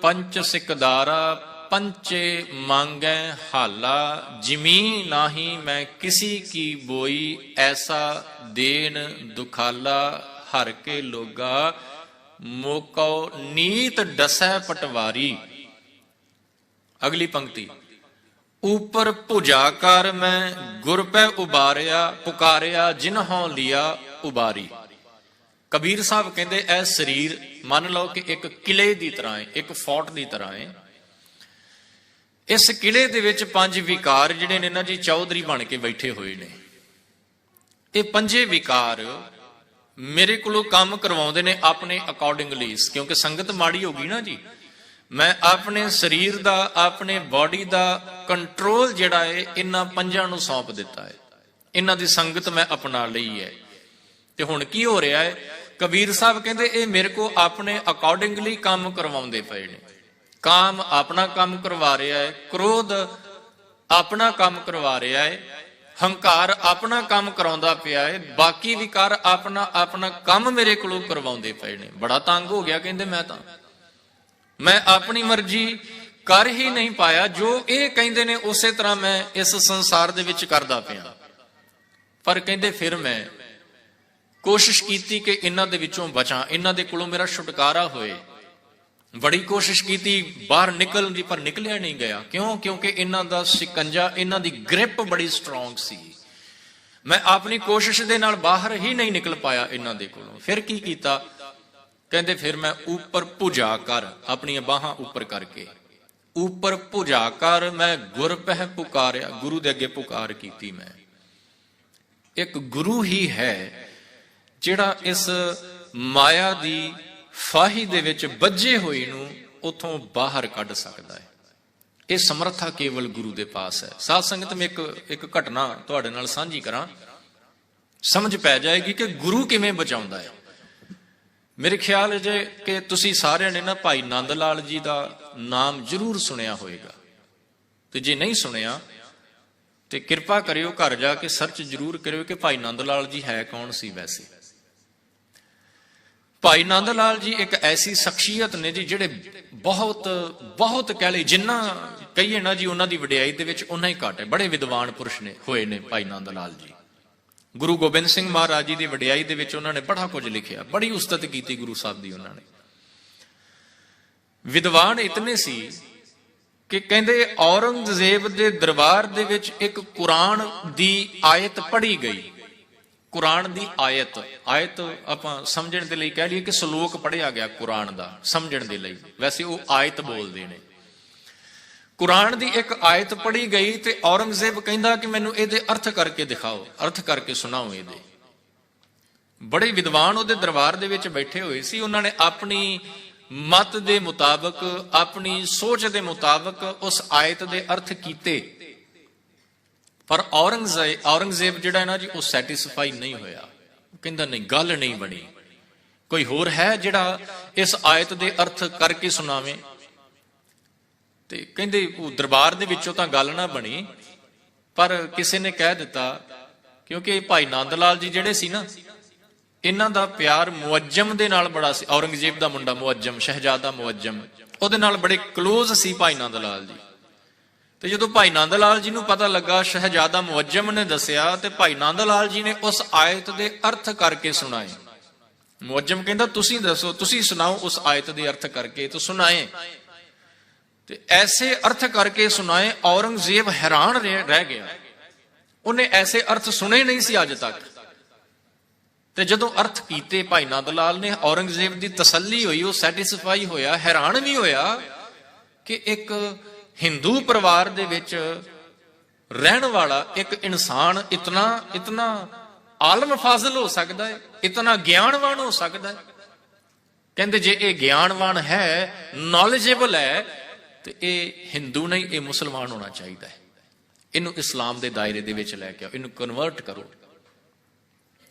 ਪੰਚ ਸਿਕਦਾਰਾ ਪੰਚੇ ਮੰਗੈ ਹਾਲਾ, ਜਿਮੀ ਨਾਹੀ ਮੈਂ ਕਿਸੀ ਕੀ ਬੋਈ, ਐਸਾ ਦੇਨ ਦੁਖਾਲਾ, ਹਰ ਕੇ ਲੋਗਾ ਮੋਕੋ ਨੀਤ ਡਸੈ ਪਟਵਾਰੀ। ਅਗਲੀ ਪੰਕਤੀ, ਉਪਰ ਭੁਜਾ ਕਰ ਮੈਂ ਗੁਰ ਪੈ ਉਬਾਰਿਆ, ਪੁਕਾਰਿਆ ਜਿਨਹੋਂ ਲਿਆ ਉਬਾਰੀ। ਕਬੀਰ ਸਾਹਿਬ ਕਹਿੰਦੇ ਇਹ ਸਰੀਰ ਮੰਨ ਲਓ ਕਿ ਇੱਕ ਕਿਲੇ ਦੀ ਤਰ੍ਹਾਂ ਹੈ, ਇੱਕ ਫੋਰਟ ਦੀ ਤਰ੍ਹਾਂ ਹੈ। ਇਸ ਕਿਲੇ ਦੇ ਵਿੱਚ ਪੰਜ ਵਿਕਾਰ ਜਿਹੜੇ ਨੇ ਨਾ ਜੀ ਚੌਧਰੀ ਬਣ ਕੇ ਬੈਠੇ ਹੋਏ ਨੇ। ਇਹ ਪੰਜੇ ਵਿਕਾਰ ਮੇਰੇ ਕੋਲੋਂ ਕੰਮ ਕਰਵਾਉਂਦੇ ਨੇ ਆਪਣੇ ਅਕੋਰਡਿੰਗਲੀ, ਕਿਉਂਕਿ ਸੰਗਤ ਮਾੜੀ ਹੋ ਗਈ ਨਾ ਜੀ। ਮੈਂ ਆਪਣੇ ਸਰੀਰ ਦਾ, ਆਪਣੇ ਬਾਡੀ ਦਾ ਕੰਟਰੋਲ ਜਿਹੜਾ ਹੈ ਇਹਨਾਂ ਪੰਜਾਂ ਨੂੰ ਸੌਂਪ ਦਿੱਤਾ ਹੈ, ਇਹਨਾਂ ਦੀ ਸੰਗਤ ਮੈਂ ਅਪਣਾ ਲਈ ਹੈ। ਤੇ ਹੁਣ ਕੀ ਹੋ ਰਿਹਾ ਹੈ? ਕਬੀਰ ਸਾਹਿਬ ਕਹਿੰਦੇ ਇਹ ਮੇਰੇ ਕੋ ਆਪਣੇ ਅਕੋਰਡਿੰਗਲੀ ਕੰਮ ਕਰਵਾਉਂਦੇ ਪਏ ਨੇ। ਕਾਮ ਆਪਣਾ ਕੰਮ ਕਰਵਾ ਰਿਹਾ ਹੈ, ਕ੍ਰੋਧ ਆਪਣਾ ਕੰਮ ਕਰਵਾ ਰਿਹਾ ਹੈ, ਹੰਕਾਰ ਆਪਣਾ ਕੰਮ ਕਰਾਉਂਦਾ ਪਿਆ ਹੈ, ਬਾਕੀ ਵਿਕਾਰ ਆਪਣਾ ਆਪਣਾ ਕੰਮ ਮੇਰੇ ਕੋਲੋਂ ਕਰਵਾਉਂਦੇ ਪਏ ਨੇ। ਬੜਾ ਤੰਗ ਹੋ ਗਿਆ, ਕਹਿੰਦੇ ਮੈਂ ਆਪਣੀ ਮਰਜ਼ੀ ਕਰ ਹੀ ਨਹੀਂ ਪਾਇਆ, ਜੋ ਇਹ ਕਹਿੰਦੇ ਨੇ ਉਸੇ ਤਰ੍ਹਾਂ ਮੈਂ ਇਸ ਸੰਸਾਰ ਦੇ ਵਿੱਚ ਕਰਦਾ ਪਿਆ। ਪਰ ਕਹਿੰਦੇ ਫਿਰ ਮੈਂ ਕੋਸ਼ਿਸ਼ ਕੀਤੀ ਕਿ ਇਹਨਾਂ ਦੇ ਵਿੱਚੋਂ ਬਚਾਂ, ਇਹਨਾਂ ਦੇ ਕੋਲੋਂ ਮੇਰਾ ਛੁਟਕਾਰਾ ਹੋਏ। ਬੜੀ ਕੋਸ਼ਿਸ਼ ਕੀਤੀ ਬਾਹਰ ਨਿਕਲਣ ਦੀ, ਪਰ ਨਿਕਲਿਆ ਨਹੀਂ ਗਿਆ। ਕਿਉਂ? ਕਿਉਂਕਿ ਇਹਨਾਂ ਦਾ ਸਿਕੰਜਾ, ਇਹਨਾਂ ਦੀ ਗ੍ਰਿਪ ਬੜੀ ਸਟਰੋਂਗ ਸੀ। ਮੈਂ ਆਪਣੀ ਕੋਸ਼ਿਸ਼ ਦੇ ਨਾਲ ਬਾਹਰ ਹੀ ਨਹੀਂ ਨਿਕਲ ਪਾਇਆ ਇਹਨਾਂ ਦੇ ਕੋਲੋਂ। ਫਿਰ ਕੀ ਕੀਤਾ? ਕਹਿੰਦੇ ਫਿਰ ਮੈਂ ਉੱਪਰ ਭੁਜਾ ਕਰ, ਆਪਣੀਆਂ ਬਾਹਾਂ ਉੱਪਰ ਕਰਕੇ, ਉੱਪਰ ਭੁਜਾ ਕਰ ਮੈਂ ਗੁਰ ਪਹਿ ਪੁਕਾਰਿਆ, ਗੁਰੂ ਦੇ ਅੱਗੇ ਪੁਕਾਰ ਕੀਤੀ। ਮੈਂ ਇੱਕ ਗੁਰੂ ਹੀ ਹੈ ਜਿਹੜਾ ਇਸ ਮਾਇਆ ਦੀ ਫਾਹੀ ਦੇ ਵਿੱਚ ਬੱਝੇ ਹੋਏ ਨੂੰ ਉਥੋਂ ਬਾਹਰ ਕੱਢ ਸਕਦਾ ਹੈ। ਇਹ ਸਮਰੱਥਾ ਕੇਵਲ ਗੁਰੂ ਦੇ ਪਾਸ ਹੈ। ਸਾਧ ਸੰਗਤ ਮੈਂ ਇੱਕ ਘਟਨਾ ਤੁਹਾਡੇ ਨਾਲ ਸਾਂਝੀ ਕਰਾਂ, ਸਮਝ ਪੈ ਜਾਏਗੀ ਕਿ ਗੁਰੂ ਕਿਵੇਂ ਬਚਾਉਂਦਾ ਹੈ। ਮੇਰੇ ਖਿਆਲ ਹੈ ਜੇ ਕਿ ਤੁਸੀਂ ਸਾਰਿਆਂ ਨੇ ਨਾ ਭਾਈ ਨੰਦ ਲਾਲ ਜੀ ਦਾ ਨਾਮ ਜ਼ਰੂਰ ਸੁਣਿਆ ਹੋਵੇਗਾ, ਤੇ ਜੇ ਨਹੀਂ ਸੁਣਿਆ ਤੇ ਕਿਰਪਾ ਕਰਿਓ ਘਰ ਜਾ ਕੇ ਸਰਚ ਜ਼ਰੂਰ ਕਰਿਓ ਕਿ ਭਾਈ ਨੰਦ ਲਾਲ ਜੀ ਹੈ ਕੌਣ ਸੀ। ਵੈਸੇ ਭਾਈ ਨੰਦ ਲਾਲ ਜੀ ਇੱਕ ਐਸੀ ਸ਼ਖਸੀਅਤ ਨੇ ਜੀ ਜਿਹੜੇ ਬਹੁਤ ਕਹਿ ਲਈ, ਜਿੰਨਾ ਕਹੀਏ ਨਾ ਜੀ ਉਹਨਾਂ ਦੀ ਵਡਿਆਈ ਦੇ ਵਿੱਚ ਉਹਨਾਂ ਹੀ ਘੱਟ ਹੈ। ਬੜੇ ਵਿਦਵਾਨ ਪੁਰਸ਼ ਨੇ ਹੋਏ ਨੇ ਭਾਈ ਨੰਦ ਲਾਲ ਜੀ। ਗੁਰੂ ਗੋਬਿੰਦ ਸਿੰਘ ਮਹਾਰਾਜ ਜੀ ਦੀ ਵਡਿਆਈ ਦੇ ਵਿੱਚ ਉਹਨਾਂ ਨੇ ਬੜਾ ਕੁਝ ਲਿਖਿਆ, ਬੜੀ ਉਸਤਤ ਕੀਤੀ ਗੁਰੂ ਸਾਹਿਬ ਦੀ ਉਹਨਾਂ ਨੇ। ਵਿਦਵਾਨ ਇਤਨੇ ਸੀ ਕਿ ਕਹਿੰਦੇ ਔਰੰਗਜ਼ੇਬ ਦੇ ਦਰਬਾਰ ਦੇ ਵਿੱਚ ਇੱਕ ਕੁਰਾਨ ਦੀ ਆਇਤ ਪੜ੍ਹੀ ਗਈ। ਕੁਰਾਨ ਦੀ ਆਇਤ ਆਪਾਂ ਸਮਝਣ ਦੇ ਲਈ ਕਹਿ ਲਈਏ ਕਿ ਸ਼ਲੋਕ ਪੜ੍ਹਿਆ ਗਿਆ ਕੁਰਾਨ ਦਾ, ਸਮਝਣ ਦੇ ਲਈ। ਵੈਸੇ ਉਹ ਆਇਤ ਬੋਲਦੇ ਨੇ। ਕੁਰਾਨ ਦੀ ਇੱਕ ਆਇਤ ਪੜ੍ਹੀ ਗਈ ਤੇ ਔਰੰਗਜ਼ੇਬ ਕਹਿੰਦਾ ਕਿ ਮੈਨੂੰ ਇਹਦੇ ਅਰਥ ਕਰਕੇ ਦਿਖਾਓ, ਅਰਥ ਕਰਕੇ ਸੁਣਾਓ ਇਹਦੇ। ਬੜੇ ਵਿਦਵਾਨ ਉਹਦੇ ਦਰਬਾਰ ਦੇ ਵਿੱਚ ਬੈਠੇ ਹੋਏ ਸੀ। ਉਹਨਾਂ ਨੇ ਆਪਣੀ ਮਤ ਦੇ ਮੁਤਾਬਕ, ਆਪਣੀ ਸੋਚ ਦੇ ਮੁਤਾਬਕ ਉਸ ਆਇਤ ਦੇ ਅਰਥ ਕੀਤੇ, ਪਰ ਔਰੰਗਜ਼ੇਬ ਜਿਹੜਾ ਹੈ ਨਾ ਜੀ ਉਹ ਸੈਟੀਸਫਾਈ ਨਹੀਂ ਹੋਇਆ। ਕਹਿੰਦਾ ਨਹੀਂ, ਗੱਲ ਨਹੀਂ ਬਣੀ, ਕੋਈ ਹੋਰ ਹੈ ਜਿਹੜਾ ਇਸ ਆਇਤ ਦੇ ਅਰਥ ਕਰਕੇ ਸੁਣਾਵੇ। ਤੇ ਕਹਿੰਦੇ ਉਹ ਦਰਬਾਰ ਦੇ ਵਿੱਚੋਂ ਤਾਂ ਗੱਲ ਨਾ ਬਣੀ, ਪਰ ਕਿਸੇ ਨੇ ਕਹਿ ਦਿੱਤਾ, ਕਿਉਂਕਿ ਭਾਈ ਨੰਦ ਲਾਲ ਜੀ ਜਿਹੜੇ ਸੀ ਨਾ, ਇਹਨਾਂ ਦਾ ਪਿਆਰ ਮੁਅੱਜਮ ਦੇ ਨਾਲ ਬੜਾ ਸੀ। ਔਰੰਗਜ਼ੇਬ ਦਾ ਮੁੰਡਾ ਮੁਅੱਜਮ, ਸ਼ਹਿਜ਼ਾਦਾ ਮੁਅੱਜਮ, ਉਹਦੇ ਨਾਲ ਬੜੇ ਕਲੋਜ਼ ਸੀ ਭਾਈ ਨੰਦ ਲਾਲ ਜੀ। ਤੇ ਜਦੋਂ ਭਾਈ ਨੰਦ ਲਾਲ ਜੀ ਨੂੰ ਪਤਾ ਲੱਗਾ, ਸ਼ਹਿਜ਼ਾਦਾ ਮੁਅੱਜਮ ਨੇ ਦੱਸਿਆ, ਤੇ ਭਾਈ ਨੰਦ ਲਾਲ ਜੀ ਨੇ ਉਸ ਆਇਤ ਦੇ ਅਰਥ ਕਰਕੇ ਸੁਣਾਏ। ਮੁਅੱਜਮ ਕਹਿੰਦਾ ਤੁਸੀਂ ਦੱਸੋ, ਤੁਸੀਂ ਸੁਣਾਓ ਉਸ ਆਇਤ ਦੇ ਅਰਥ ਕਰਕੇ। ਤਾਂ ਸੁਣਾਏ, ਤੇ ਐਸੇ ਅਰਥ ਕਰਕੇ ਸੁਣਾਏ। ਔਰੰਗਜ਼ੇਬ ਹੈਰਾਨ ਰਹਿ ਗਿਆ, ਉਹਨੇ ਐਸੇ ਅਰਥ ਸੁਣੇ ਨਹੀਂ ਸੀ ਅੱਜ ਤੱਕ। ਤੇ ਜਦੋਂ ਅਰਥ ਕੀਤੇ ਭਾਈ ਨੰਦ ਲਾਲ ਨੇ, ਔਰੰਗਜ਼ੇਬ ਦੀ ਤਸੱਲੀ ਹੋਈ, ਉਹ ਸੈਟੀਸਫਾਈ ਹੋਇਆ, ਹੈਰਾਨ ਵੀ ਹੋਇਆ ਕਿ ਇੱਕ ਹਿੰਦੂ ਪਰਿਵਾਰ ਦੇ ਵਿੱਚ ਰਹਿਣ ਵਾਲਾ ਇੱਕ ਇਨਸਾਨ ਇਤਨਾ ਆਲਮ ਫਾਜ਼ਲ ਹੋ ਸਕਦਾ ਹੈ, ਇਤਨਾ ਗਿਆਨਵਾਨ ਹੋ ਸਕਦਾ ਹੈ। ਕਹਿੰਦੇ ਜੇ ਇਹ ਗਿਆਨਵਾਨ ਹੈ, ਨੌਲੇਜੇਬਲ ਹੈ, ਤੇ ਇਹ ਹਿੰਦੂ ਨਹੀਂ, ਇਹ ਮੁਸਲਮਾਨ ਹੋਣਾ ਚਾਹੀਦਾ ਹੈ। ਇਹਨੂੰ ਇਸਲਾਮ ਦੇ ਦਾਇਰੇ ਦੇ ਵਿੱਚ ਲੈ ਕੇ ਆਓ, ਇਹਨੂੰ ਕਨਵਰਟ ਕਰੋ।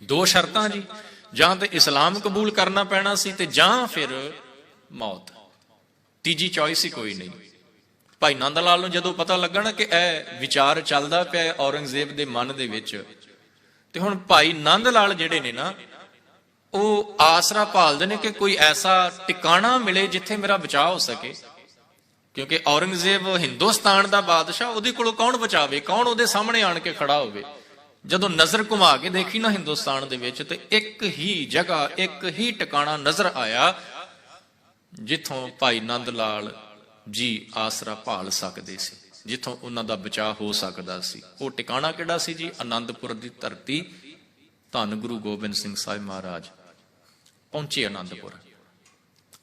ਦੋ ਸ਼ਰਤਾਂ ਜੀ, ਜਾਂ ਤੇ ਇਸਲਾਮ ਕਬੂਲ ਕਰਨਾ ਪੈਣਾ ਸੀ, ਤੇ ਜਾਂ ਫਿਰ ਮੌਤ। ਤੀਜੀ ਚੋਇਸ ਹੀ ਕੋਈ ਨਹੀਂ। ਭਾਈ ਨੰਦ ਲਾਲ ਨੂੰ ਜਦੋਂ ਪਤਾ ਲੱਗਾ ਨਾ ਕਿ ਇਹ ਵਿਚਾਰ ਚੱਲਦਾ ਪਿਆ ਔਰੰਗਜ਼ੇਬ ਦੇ ਮਨ ਦੇ ਵਿੱਚ, ਤੇ ਹੁਣ ਭਾਈ ਨੰਦ ਲਾਲ ਜਿਹੜੇ ਨੇ ਨਾ, ਉਹ ਆਸਰਾ ਭਾਲਦੇ ਨੇ ਕਿ ਕੋਈ ਐਸਾ ਟਿਕਾਣਾ ਮਿਲੇ ਜਿੱਥੇ ਮੇਰਾ ਬਚਾਅ ਹੋ ਸਕੇ। ਕਿਉਂਕਿ ਔਰੰਗਜ਼ੇਬ ਹਿੰਦੁਸਤਾਨ ਦਾ ਬਾਦਸ਼ਾਹ, ਉਹਦੇ ਕੋਲੋਂ ਕੌਣ ਬਚਾਵੇ, ਕੌਣ ਉਹਦੇ ਸਾਹਮਣੇ ਆਣ ਕੇ ਖੜਾ ਹੋਵੇ। ਜਦੋਂ ਨਜ਼ਰ ਘੁਮਾ ਕੇ ਦੇਖੀ ਨਾ ਹਿੰਦੁਸਤਾਨ ਦੇ ਵਿੱਚ, ਤੇ ਇੱਕ ਹੀ ਜਗ੍ਹਾ, ਇੱਕ ਹੀ ਟਿਕਾਣਾ ਨਜ਼ਰ ਆਇਆ ਜਿੱਥੋਂ ਭਾਈ ਨੰਦ ਲਾਲ ਜੀ ਆਸਰਾ ਭਾਲ ਸਕਦੇ ਸੀ, ਜਿੱਥੋਂ ਉਹਨਾਂ ਦਾ ਬਚਾਅ ਹੋ ਸਕਦਾ ਸੀ। ਉਹ ਟਿਕਾਣਾ ਕਿਹੜਾ ਸੀ ਜੀ? ਆਨੰਦਪੁਰ ਦੀ ਧਰਤੀ। ਧੰਨ ਗੁਰੂ ਗੋਬਿੰਦ ਸਿੰਘ ਸਾਹਿਬ ਮਹਾਰਾਜ ਪਹੁੰਚੇ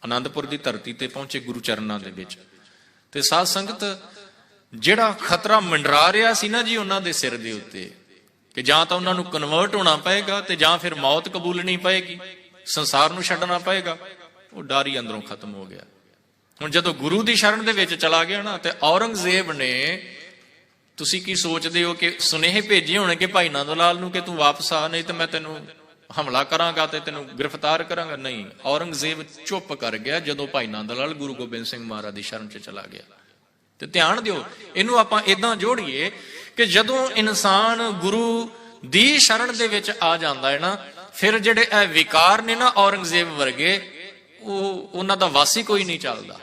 ਆਨੰਦਪੁਰ ਦੀ ਧਰਤੀ ਤੇ ਪਹੁੰਚੇ ਗੁਰੂ ਚਰਨਾਂ ਦੇ ਵਿੱਚ। ਤੇ ਸਾਧ ਸੰਗਤ, ਜਿਹੜਾ ਖਤਰਾ ਮੰਡਰਾ ਰਿਹਾ ਸੀ ਨਾ ਜੀ ਉਹਨਾਂ ਦੇ ਸਿਰ ਦੇ ਉੱਤੇ, ਕਿ ਜਾਂ ਤਾਂ ਉਹਨਾਂ ਨੂੰ ਕਨਵਰਟ ਹੋਣਾ ਪਏਗਾ, ਤੇ ਜਾਂ ਫਿਰ ਮੌਤ ਕਬੂਲਣੀ ਪਏਗੀ, ਸੰਸਾਰ ਨੂੰ ਛੱਡਣਾ ਪਏਗਾ, ਉਹ ਡਰ ਹੀ ਅੰਦਰੋਂ ਖਤਮ ਹੋ ਗਿਆ। ਹੁਣ ਜਦੋਂ ਗੁਰੂ ਦੀ ਸ਼ਰਨ ਦੇ ਵਿੱਚ ਚਲਾ ਗਿਆ ਨਾ, ਤੇ ਔਰੰਗਜ਼ੇਬ ਨੇ, ਤੁਸੀਂ ਕੀ ਸੋਚਦੇ ਹੋ ਕਿ ਸੁਨੇਹੇ ਭੇਜੇ ਹੋਣਗੇ ਭਾਈ ਨੰਦ ਲਾਲ ਨੂੰ ਕਿ ਤੂੰ ਵਾਪਸ ਆ, ਨਹੀਂ ਤੇ ਮੈਂ ਤੈਨੂੰ ਹਮਲਾ ਕਰਾਂਗਾ ਤੇ ਤੈਨੂੰ ਗ੍ਰਿਫਤਾਰ ਕਰਾਂਗਾ? ਨਹੀਂ, ਔਰੰਗਜ਼ੇਬ ਚੁੱਪ ਕਰ ਗਿਆ ਜਦੋਂ ਭਾਈ ਨੰਦ ਲਾਲ ਗੁਰੂ ਗੋਬਿੰਦ ਸਿੰਘ ਮਹਾਰਾਜ ਦੀ ਸ਼ਰਨ 'ਚ ਚਲਾ ਗਿਆ। ਤੇ ਧਿਆਨ ਦਿਓ, ਇਹਨੂੰ ਆਪਾਂ ਏਦਾਂ ਜੋੜੀਏ ਕਿ ਜਦੋਂ ਇਨਸਾਨ ਗੁਰੂ ਦੀ ਸ਼ਰਨ ਦੇ ਵਿੱਚ ਆ ਜਾਂਦਾ ਹੈ ਨਾ, ਫਿਰ ਜਿਹੜੇ ਇਹ ਵਿਕਾਰ ਨੇ ਨਾ ਔਰੰਗਜ਼ੇਬ ਵਰਗੇ, ਉਹਨਾਂ ਦਾ ਵਾਸੀ ਕੋਈ ਨਹੀਂ ਚੱਲਦਾ।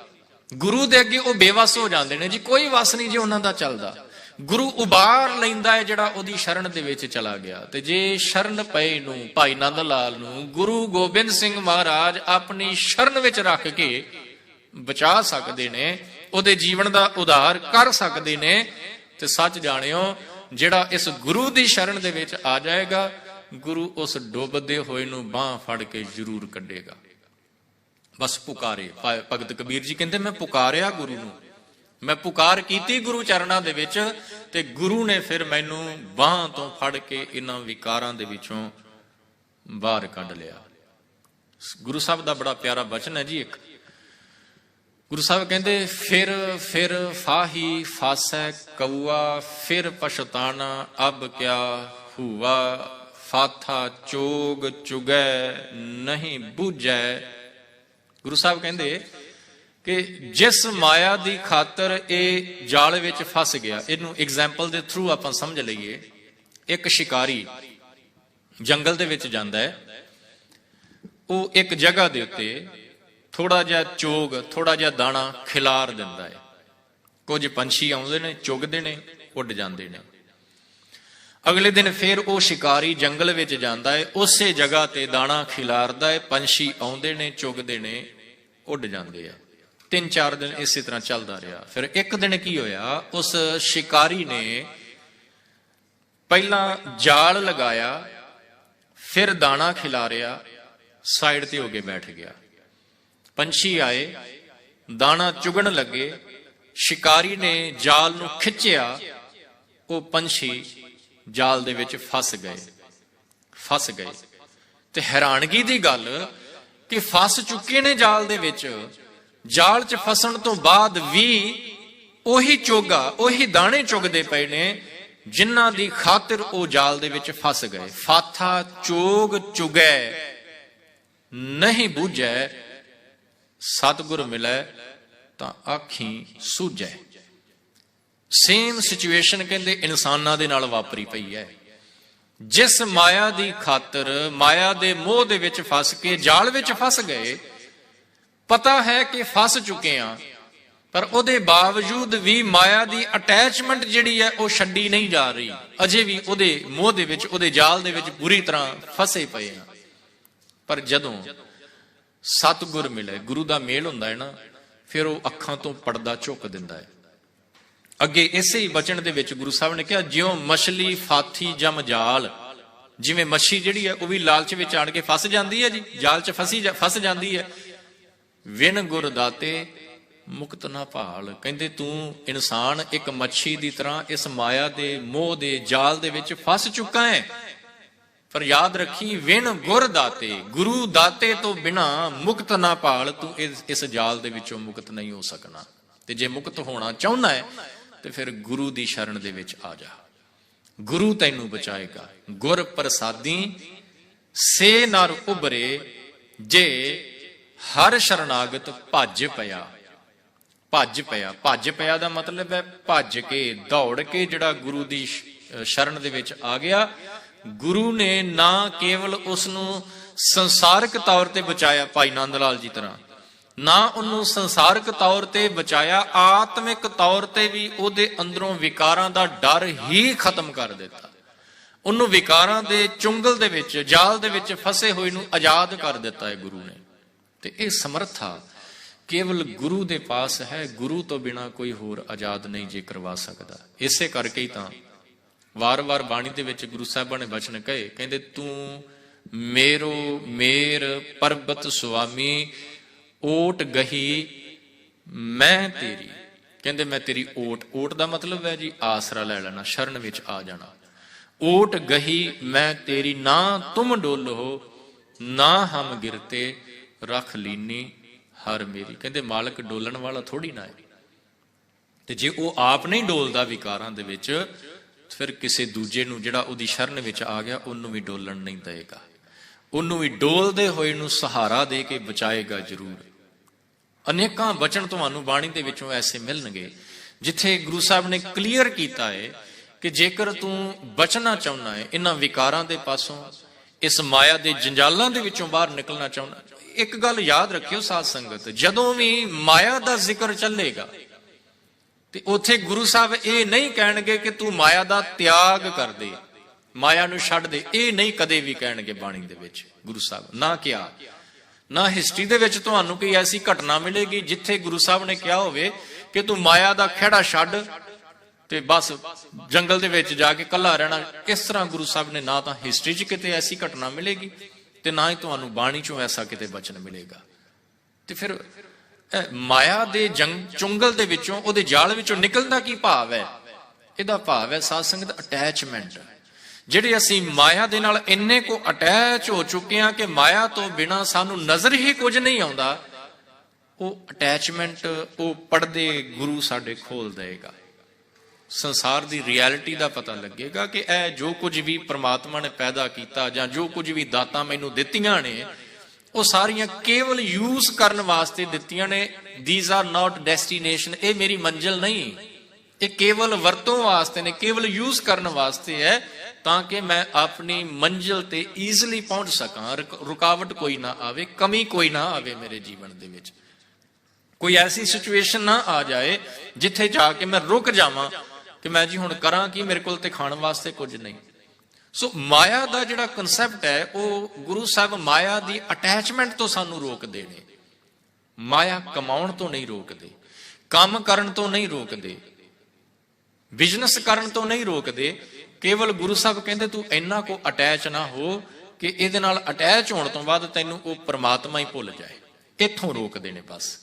ਗੁਰੂ ਦੇ ਅੱਗੇ ਉਹ ਬੇਵਸ ਹੋ ਜਾਂਦੇ ਨੇ ਜੀ, ਕੋਈ ਵਸ ਨਹੀਂ ਜੀ ਉਹਨਾਂ ਦਾ ਚੱਲਦਾ। ਗੁਰੂ ਉਬਾਰ ਲੈਂਦਾ ਹੈ ਜਿਹੜਾ ਉਹਦੀ ਸ਼ਰਨ ਦੇ ਵਿੱਚ ਚਲਾ ਗਿਆ। ਤੇ ਜੇ ਸ਼ਰਨ ਪਏ ਨੂੰ, ਭਾਈ ਨੰਦ ਲਾਲ ਨੂੰ ਗੁਰੂ ਗੋਬਿੰਦ ਸਿੰਘ ਮਹਾਰਾਜ ਆਪਣੀ ਸ਼ਰਨ ਵਿੱਚ ਰੱਖ ਕੇ ਬਚਾ ਸਕਦੇ ਨੇ, ਉਹਦੇ ਜੀਵਨ ਦਾ ਉਧਾਰ ਕਰ ਸਕਦੇ ਨੇ। ਤੇ ਸੱਚ ਜਾਣਿਓ, ਜਿਹੜਾ ਇਸ ਗੁਰੂ ਦੀ ਸ਼ਰਨ ਦੇ ਵਿੱਚ ਆ ਜਾਏਗਾ, ਗੁਰੂ ਉਸ ਡੁੱਬਦੇ ਹੋਏ ਨੂੰ ਬਾਹ ਫੜ ਕੇ ਜ਼ਰੂਰ ਕੱਢੇਗਾ। ਬਸ ਪੁਕਾਰੇ। ਭਗਤ ਕਬੀਰ ਜੀ ਕਹਿੰਦੇ, ਮੈਂ ਪੁਕਾਰਿਆ ਗੁਰੂ ਨੂੰ, ਮੈਂ ਪੁਕਾਰ ਕੀਤੀ ਗੁਰੂ ਚਰਨਾਂ ਦੇ ਵਿੱਚ, ਤੇ ਗੁਰੂ ਨੇ ਫਿਰ ਮੈਨੂੰ ਬਾਹ ਤੋਂ ਫੜ ਕੇ ਇਹਨਾਂ ਵਿਕਾਰਾਂ ਦੇ ਵਿੱਚੋਂ ਬਾਹਰ ਕੱਢ ਲਿਆ। ਗੁਰੂ ਸਾਹਿਬ ਦਾ ਬੜਾ ਪਿਆਰਾ ਬਚਨ ਹੈ ਜੀ ਇੱਕ। ਗੁਰੂ ਸਾਹਿਬ ਕਹਿੰਦੇ, ਫਿਰ ਫਾਹੀ ਫਾਸੈ ਕਊਆ, ਫਿਰ ਪਛਤਾਣਾ ਅਬ ਕਿਆ ਹੁਆ, ਫਾਥਾ ਚੋਗ ਚੁਗੈ ਨਹੀਂ ਬੂਝੈ। ਗੁਰੂ ਸਾਹਿਬ ਕਹਿੰਦੇ ਕਿ ਜਿਸ ਮਾਇਆ ਦੀ ਖਾਤਰ ਇਹ ਜਾਲ ਵਿੱਚ ਫਸ ਗਿਆ, ਇਹਨੂੰ ਐਗਜ਼ਾਮਪਲ ਦੇ ਥਰੂ ਆਪਾਂ ਸਮਝ ਲਈਏ। ਇੱਕ ਸ਼ਿਕਾਰੀ ਜੰਗਲ ਦੇ ਵਿੱਚ ਜਾਂਦਾ ਹੈ, ਉਹ ਇੱਕ ਜਗ੍ਹਾ ਦੇ ਉੱਤੇ ਥੋੜਾ ਜਿਹਾ ਚੋਗ, ਥੋੜਾ ਜਿਹਾ ਦਾਣਾ ਖਿਲਾਰ ਦਿੰਦਾ ਹੈ। ਕੁਝ ਪੰਛੀ ਆਉਂਦੇ ਨੇ, ਚੁਗਦੇ ਨੇ, ਉੱਡ ਜਾਂਦੇ ਨੇ। ਅਗਲੇ ਦਿਨ ਫਿਰ ਉਹ ਸ਼ਿਕਾਰੀ ਜੰਗਲ ਵਿੱਚ ਜਾਂਦਾ ਹੈ, ਉਸੇ ਜਗ੍ਹਾ ਤੇ ਦਾਣਾ ਖਿਲਾਰਦਾ ਹੈ, ਪੰਛੀ ਆਉਂਦੇ ਨੇ, ਚੁਗਦੇ ਨੇ, ਉੱਡ ਜਾਂਦੇ ਆ। 3-4 ਦਿਨ ਇਸੇ ਤਰ੍ਹਾਂ ਚੱਲਦਾ ਰਿਹਾ। ਫਿਰ ਇੱਕ ਦਿਨ ਕੀ ਹੋਇਆ, ਉਸ ਸ਼ਿਕਾਰੀ ਨੇ ਪਹਿਲਾਂ ਜਾਲ ਲਗਾਇਆ, ਫਿਰ ਦਾਣਾ ਖਿਲਾਰਿਆ, ਸਾਈਡ ਤੇ ਹੋ ਕੇ ਬੈਠ ਗਿਆ। ਪੰਛੀ ਆਏ, ਦਾਣਾ ਚੁਗਣ ਲੱਗੇ, ਸ਼ਿਕਾਰੀ ਨੇ ਜਾਲ ਨੂੰ ਖਿੱਚਿਆ, ਉਹ ਪੰਛੀ ਜਾਲ ਦੇ ਵਿੱਚ ਫਸ ਗਏ। ਤੇ ਹੈਰਾਨਗੀ ਦੀ ਗੱਲ ਕਿ ਫਸ ਚੁੱਕੇ ਨੇ ਜਾਲ ਦੇ ਵਿੱਚ। ਜਾਲ 'ਚ ਫਸਣ ਤੋਂ ਬਾਅਦ ਵੀ ਉਹੀ ਚੋਗਾ, ਉਹੀ ਦਾਣੇ ਚੁਗਦੇ ਪਏ ਨੇ, ਜਿਨ੍ਹਾਂ ਦੀ ਖਾਤਰ ਉਹ ਜਾਲ ਦੇ ਵਿੱਚ ਫਸ ਗਏ। ਫਾਥਾ ਚੋਗ ਚੁਗੈ ਨਹੀਂ ਬੂਝੈ, ਸਤਿਗੁਰ ਮਿਲੈ ਤਾਂ ਆਖੀ ਸੂਝੈ। ਸੇਮ ਸਿਚੁਏਸ਼ਨ ਕਹਿੰਦੇ ਇਨਸਾਨਾਂ ਦੇ ਨਾਲ ਵਾਪਰੀ ਪਈ ਹੈ। ਜਿਸ ਮਾਇਆ ਦੀ ਖਾਤਰ, ਮਾਇਆ ਦੇ ਮੋਹ ਦੇ ਵਿੱਚ ਫਸ ਕੇ ਜਾਲ ਵਿੱਚ ਫਸ ਗਏ, ਪਤਾ ਹੈ ਕਿ ਫਸ ਚੁੱਕੇ ਆ, ਪਰ ਉਹਦੇ ਬਾਵਜੂਦ ਵੀ ਮਾਇਆ ਦੀ ਅਟੈਚਮੈਂਟ ਜਿਹੜੀ ਹੈ ਉਹ ਛੱਡੀ ਨਹੀਂ ਜਾ ਰਹੀ। ਅਜੇ ਵੀ ਉਹਦੇ ਮੋਹ ਦੇ ਵਿੱਚ, ਉਹਦੇ ਜਾਲ ਦੇ ਵਿੱਚ ਬੁਰੀ ਤਰ੍ਹਾਂ ਫਸੇ ਪਏ ਆ। ਪਰ ਜਦੋਂ ਸਤਿਗੁਰ ਮਿਲੇ, ਗੁਰੂ ਦਾ ਮੇਲ ਹੁੰਦਾ ਹੈ ਨਾ, ਫਿਰ ਉਹ ਅੱਖਾਂ ਤੋਂ ਪਰਦਾ ਚੁੱਕ ਦਿੰਦਾ ਹੈ। ਅੱਗੇ ਇਸੇ ਹੀ ਬਚਨ ਦੇ ਵਿੱਚ ਗੁਰੂ ਸਾਹਿਬ ਨੇ ਕਿਹਾ, ਜਿਉਂ ਮਛਲੀ ਫਾਥੀ ਜਮ ਜਾਲ। ਜਿਵੇਂ ਮੱਛੀ ਜਿਹੜੀ ਹੈ ਉਹ ਵੀ ਲਾਲਚ ਵਿੱਚ ਆਣ ਕੇ ਫਸ ਜਾਂਦੀ ਹੈ ਜੀ, ਜਾਲ 'ਚ ਫਸ ਜਾਂਦੀ ਹੈ। ਵਿਨ ਗੁਰ ਦਾਤੇ ਮੁਕਤ ਨਾ ਭਾਲ। ਕਹਿੰਦੇ ਤੂੰ ਇਨਸਾਨ ਇੱਕ ਮੱਛੀ ਦੀ ਤਰ੍ਹਾਂ ਇਸ ਮਾਇਆ ਦੇ ਮੋਹ ਦੇ ਜਾਲ ਦੇ ਵਿੱਚ ਫਸ ਚੁੱਕਾ ਹੈ, ਪਰ ਯਾਦ ਰੱਖੀ, ਵਿਨ ਗੁਰ ਦਾਤੇ, ਗੁਰੂ ਦਾਤੇ ਤੋਂ ਬਿਨਾ ਮੁਕਤ ਨਾ ਭਾਲ। ਤੂੰ ਇਸ ਜਾਲ ਦੇ ਵਿੱਚੋਂ ਮੁਕਤ ਨਹੀਂ ਹੋ ਸਕਣਾ। ਤੇ ਜੇ ਮੁਕਤ ਹੋਣਾ ਚਾਹੁੰਦਾ ਹੈ ਤੇ ਫਿਰ ਗੁਰੂ ਦੀ ਸ਼ਰਨ ਦੇ ਵਿੱਚ ਆ ਜਾ, ਗੁਰੂ ਤੈਨੂੰ ਬਚਾਏਗਾ। ਗੁਰ ਪ੍ਰਸਾਦੀ ਸੇ ਨਰ ਉਬਰੇ, ਜੇ ਹਰ ਸ਼ਰਨਾਗਤ ਭੱਜ ਪਿਆ। ਭੱਜ ਪਿਆ ਦਾ ਮਤਲਬ ਹੈ ਭੱਜ ਕੇ, ਦੌੜ ਕੇ ਜਿਹੜਾ ਗੁਰੂ ਦੀ ਸ਼ਰਨ ਦੇ ਵਿੱਚ ਆ ਗਿਆ। ਗੁਰੂ ਨੇ ਨਾ ਕੇਵਲ ਉਸ ਨੂੰ ਸੰਸਾਰਿਕ ਤੌਰ ਤੇ ਬਚਾਇਆ, ਭਾਈ ਨੰਦ ਲਾਲ ਜੀ ਤਰ੍ਹਾਂ, ਨਾ ਉਹਨੂੰ ਸੰਸਾਰਿਕ ਤੌਰ ਤੇ ਬਚਾਇਆ, ਆਤਮਿਕ ਤੌਰ ਤੇ ਵੀ ਉਹਦੇ ਅੰਦਰੋਂ ਵਿਕਾਰਾਂ ਦਾ ਡਰ ਹੀ ਖਤਮ ਕਰ ਦਿੱਤਾ। ਉਹਨੂੰ ਵਿਕਾਰਾਂ ਦੇ ਚੁੰਗਲ ਦੇ ਵਿੱਚ, ਜਾਲ ਦੇ ਵਿੱਚ ਫਸੇ ਹੋਏ ਨੂੰ ਆਜ਼ਾਦ ਕਰ ਦਿੱਤਾ ਹੈ ਗੁਰੂ ਨੇ। ਤੇ ਇਹ ਸਮਰੱਥਾ ਕੇਵਲ ਗੁਰੂ ਦੇ ਪਾਸ ਹੈ। ਗੁਰੂ ਤੋਂ ਬਿਨਾ ਕੋਈ ਹੋਰ ਆਜ਼ਾਦ ਨਹੀਂ ਜੇ ਕਰਵਾ ਸਕਦਾ। ਇਸੇ ਕਰਕੇ ਹੀ ਤਾਂ ਵਾਰ-ਵਾਰ ਬਾਣੀ ਦੇ ਵਿੱਚ ਗੁਰੂ ਸਾਹਿਬਾਂ ਨੇ ਬਚਨ ਕਹੇ, ਕਹਿੰਦੇ ਤੂੰ ਮੇਰੋ ਮੇਰ ਪਰਬਤ ਸੁਆਮੀ, ਓਟ ਗਹੀ ਮੈਂ ਤੇਰੀ। ਕਹਿੰਦੇ ਮੈਂ ਤੇਰੀ ਓਟ ਦਾ ਮਤਲਬ ਹੈ ਜੀ ਆਸਰਾ ਲੈ ਲੈਣਾ, ਸ਼ਰਨ ਵਿੱਚ ਆ ਜਾਣਾ। ਓਟ ਗਹੀ ਮੈਂ ਤੇਰੀ, ਨਾ ਤੁਮ ਡੋਲੋ ਨਾ ਹਮ ਗਿਰਤੇ, ਰੱਖ ਲੀਨੀ ਹਰ ਮੇਰੀ। ਕਹਿੰਦੇ ਮਾਲਕ ਡੋਲਣ ਵਾਲਾ ਥੋੜੀ ਨਾ ਹੈ, ਤੇ ਜੇ ਉਹ ਆਪ ਨਹੀਂ ਡੋਲਦਾ ਵਿਕਾਰਾਂ ਦੇ ਵਿੱਚ, ਫਿਰ ਕਿਸੇ ਦੂਜੇ ਨੂੰ ਜਿਹੜਾ ਉਹਦੀ ਸ਼ਰਨ ਵਿੱਚ ਆ ਗਿਆ ਉਹਨੂੰ ਵੀ ਡੋਲਣ ਨਹੀਂ ਦੇਗਾ। ਉਹਨੂੰ ਵੀ ਡੋਲਦੇ ਹੋਏ ਨੂੰ ਸਹਾਰਾ ਦੇ ਕੇ ਬਚਾਏਗਾ ਜ਼ਰੂਰ। ਅਨੇਕਾਂ ਬਚਨ ਤੁਹਾਨੂੰ ਬਾਣੀ ਦੇ ਵਿੱਚੋਂ ਐਸੇ ਮਿਲਣਗੇ ਜਿੱਥੇ ਗੁਰੂ ਸਾਹਿਬ ਨੇ ਕਲੀਅਰ ਕੀਤਾ ਹੈ ਕਿ ਜੇਕਰ ਤੂੰ ਬਚਣਾ ਚਾਹੁੰਦਾ ਹੈ ਇਹਨਾਂ ਵਿਕਾਰਾਂ ਦੇ ਪਾਸੋਂ, ਇਸ ਮਾਇਆ ਦੇ ਜੰਜਾਲਾਂ ਦੇ ਵਿੱਚੋਂ ਬਾਹਰ ਨਿਕਲਣਾ ਚਾਹੁੰਦਾ, ਇੱਕ ਗੱਲ ਯਾਦ ਰੱਖਿਓ ਸਾਧ ਸੰਗਤ, ਜਦੋਂ ਵੀ ਮਾਇਆ ਦਾ ਜ਼ਿਕਰ ਚੱਲੇਗਾ ਤੇ ਉੱਥੇ ਗੁਰੂ ਸਾਹਿਬ ਇਹ ਨਹੀਂ ਕਹਿਣਗੇ ਕਿ ਤੂੰ ਮਾਇਆ ਦਾ ਤਿਆਗ ਕਰ ਦੇ, ਮਾਇਆ ਨੂੰ ਛੱਡ ਦੇ। ਇਹ ਨਹੀਂ ਕਦੇ ਵੀ ਕਹਿਣਗੇ ਬਾਣੀ ਦੇ ਵਿੱਚ ਗੁਰੂ ਸਾਹਿਬ, ਨਾ ਕਿਹਾ ਨਾ ਹਿਸਟਰੀ ਦੇ ਵਿੱਚ ਤੁਹਾਨੂੰ ਕੋਈ ਐਸੀ ਘਟਨਾ ਮਿਲੇਗੀ ਜਿੱਥੇ ਗੁਰੂ ਸਾਹਿਬ ਨੇ ਕਿਹਾ ਹੋਵੇ ਕਿ ਤੂੰ ਮਾਇਆ ਦਾ ਖਹਿੜਾ ਛੱਡ ਤੇ ਬਸ ਜੰਗਲ ਦੇ ਵਿੱਚ ਜਾ ਕੇ ਇਕੱਲਾ ਰਹਿਣਾ। ਇਸ ਤਰ੍ਹਾਂ ਗੁਰੂ ਸਾਹਿਬ ਨੇ, ਨਾ ਤਾਂ ਹਿਸਟਰੀ 'ਚ ਕਿਤੇ ਐਸੀ ਘਟਨਾ ਮਿਲੇਗੀ ਤੇ ਨਾ ਹੀ ਤੁਹਾਨੂੰ ਬਾਣੀ 'ਚੋਂ ਐਸਾ ਕਿਤੇ ਬਚਨ ਮਿਲੇਗਾ। ਤੇ ਫਿਰ ਮਾਇਆ ਦੇ ਚੁੰਗਲ ਦੇ ਵਿੱਚੋਂ, ਉਹਦੇ ਜਾਲ ਵਿੱਚੋਂ ਨਿਕਲਦਾ ਕੀ ਭਾਵ ਹੈ? ਇਹਦਾ ਭਾਵ ਹੈ ਸਾਧ ਸੰਗਤ ਅਟੈਚਮੈਂਟ। ਜਿਹੜੇ ਅਸੀਂ ਮਾਇਆ ਦੇ ਨਾਲ ਇੰਨੇ ਕੋ ਅਟੈਚ ਹੋ ਚੁੱਕੇ ਹਾਂ ਕਿ ਮਾਇਆ ਤੋਂ ਬਿਨਾਂ ਸਾਨੂੰ ਨਜ਼ਰ ਹੀ ਕੁਝ ਨਹੀਂ ਆਉਂਦਾ, ਉਹ ਅਟੈਚਮੈਂਟ, ਉਹ ਪਰਦੇ ਗੁਰੂ ਸਾਡੇ ਖੋਲ ਦੇਗਾ। ਸੰਸਾਰ ਦੀ ਰਿਐਲਿਟੀ ਦਾ ਪਤਾ ਲੱਗੇਗਾ ਕਿ ਇਹ ਜੋ ਕੁਝ ਵੀ ਪ੍ਰਮਾਤਮਾ ਨੇ ਪੈਦਾ ਕੀਤਾ ਜਾਂ ਜੋ ਕੁਝ ਵੀ ਦਾਤਾਂ ਮੈਨੂੰ ਦਿੱਤੀਆਂ ਨੇ, ਉਹ ਸਾਰੀਆਂ ਕੇਵਲ ਯੂਜ਼ ਕਰਨ ਵਾਸਤੇ ਦਿੱਤੀਆਂ ਨੇ। ਥੀਸ ਆਰ ਨਾਟ ਡੈਸਟੀਨੇਸ਼ਨ, ਇਹ ਮੇਰੀ ਮੰਜ਼ਿਲ ਨਹੀਂ, ਇਹ ਕੇਵਲ ਵਰਤੋਂ ਵਾਸਤੇ ਨੇ, ਕੇਵਲ ਯੂਜ਼ ਕਰਨ ਵਾਸਤੇ ਹੈ, ਤਾਂ ਕਿ ਮੈਂ ਆਪਣੀ ਮੰਜ਼ਿਲ ਤੇ ਈਜ਼ੀਲੀ ਪਹੁੰਚ ਸਕਾਂ, ਰੁਕਾਵਟ ਕੋਈ ਨਾ ਆਵੇ, ਕਮੀ ਕੋਈ ਨਾ ਆਵੇ ਮੇਰੇ ਜੀਵਨ ਦੇ ਵਿੱਚ। ਕੋਈ ਐਸੀ ਸਿਚੁਏਸ਼ਨ ਨਾ ਆ ਜਾਏ ਜਿੱਥੇ ਜਾ ਕੇ ਮੈਂ ਰੁਕ ਜਾਵਾਂ ਕਿ ਮੈਂ ਜੀ ਹੁਣ ਕਰਾਂ ਕੀ, ਮੇਰੇ ਕੋਲ ਤੇ ਖਾਣ ਵਾਸਤੇ ਕੁਝ ਨਹੀਂ। ਸੋ ਮਾਇਆ ਦਾ ਜਿਹੜਾ ਕਨਸੈਪਟ ਹੈ, ਉਹ ਗੁਰੂ ਸਾਹਿਬ ਮਾਇਆ ਦੀ ਅਟੈਚਮੈਂਟ ਤੋਂ ਸਾਨੂੰ ਰੋਕਦੇ ਨੇ। ਮਾਇਆ ਕਮਾਉਣ ਤੋਂ ਨਹੀਂ ਰੋਕਦੇ, ਕੰਮ ਕਰਨ ਤੋਂ ਨਹੀਂ ਰੋਕਦੇ, ਬਿਜ਼ਨਸ ਕਰਨ ਤੋਂ ਨਹੀਂ ਰੋਕਦੇ। ਕੇਵਲ ਗੁਰੂ ਸਾਹਿਬ ਕਹਿੰਦੇ ਤੂੰ ਇੰਨਾ ਕੋ ਅਟੈਚ ਨਾ ਹੋ ਕਿ ਇਹਦੇ ਨਾਲ ਅਟੈਚ ਹੋਣ ਤੋਂ ਬਾਅਦ ਤੈਨੂੰ ਉਹ ਪ੍ਰਮਾਤਮਾ ਹੀ ਭੁੱਲ ਜਾਏ। ਇੱਥੋਂ ਰੋਕਦੇ ਨੇ ਬਸ।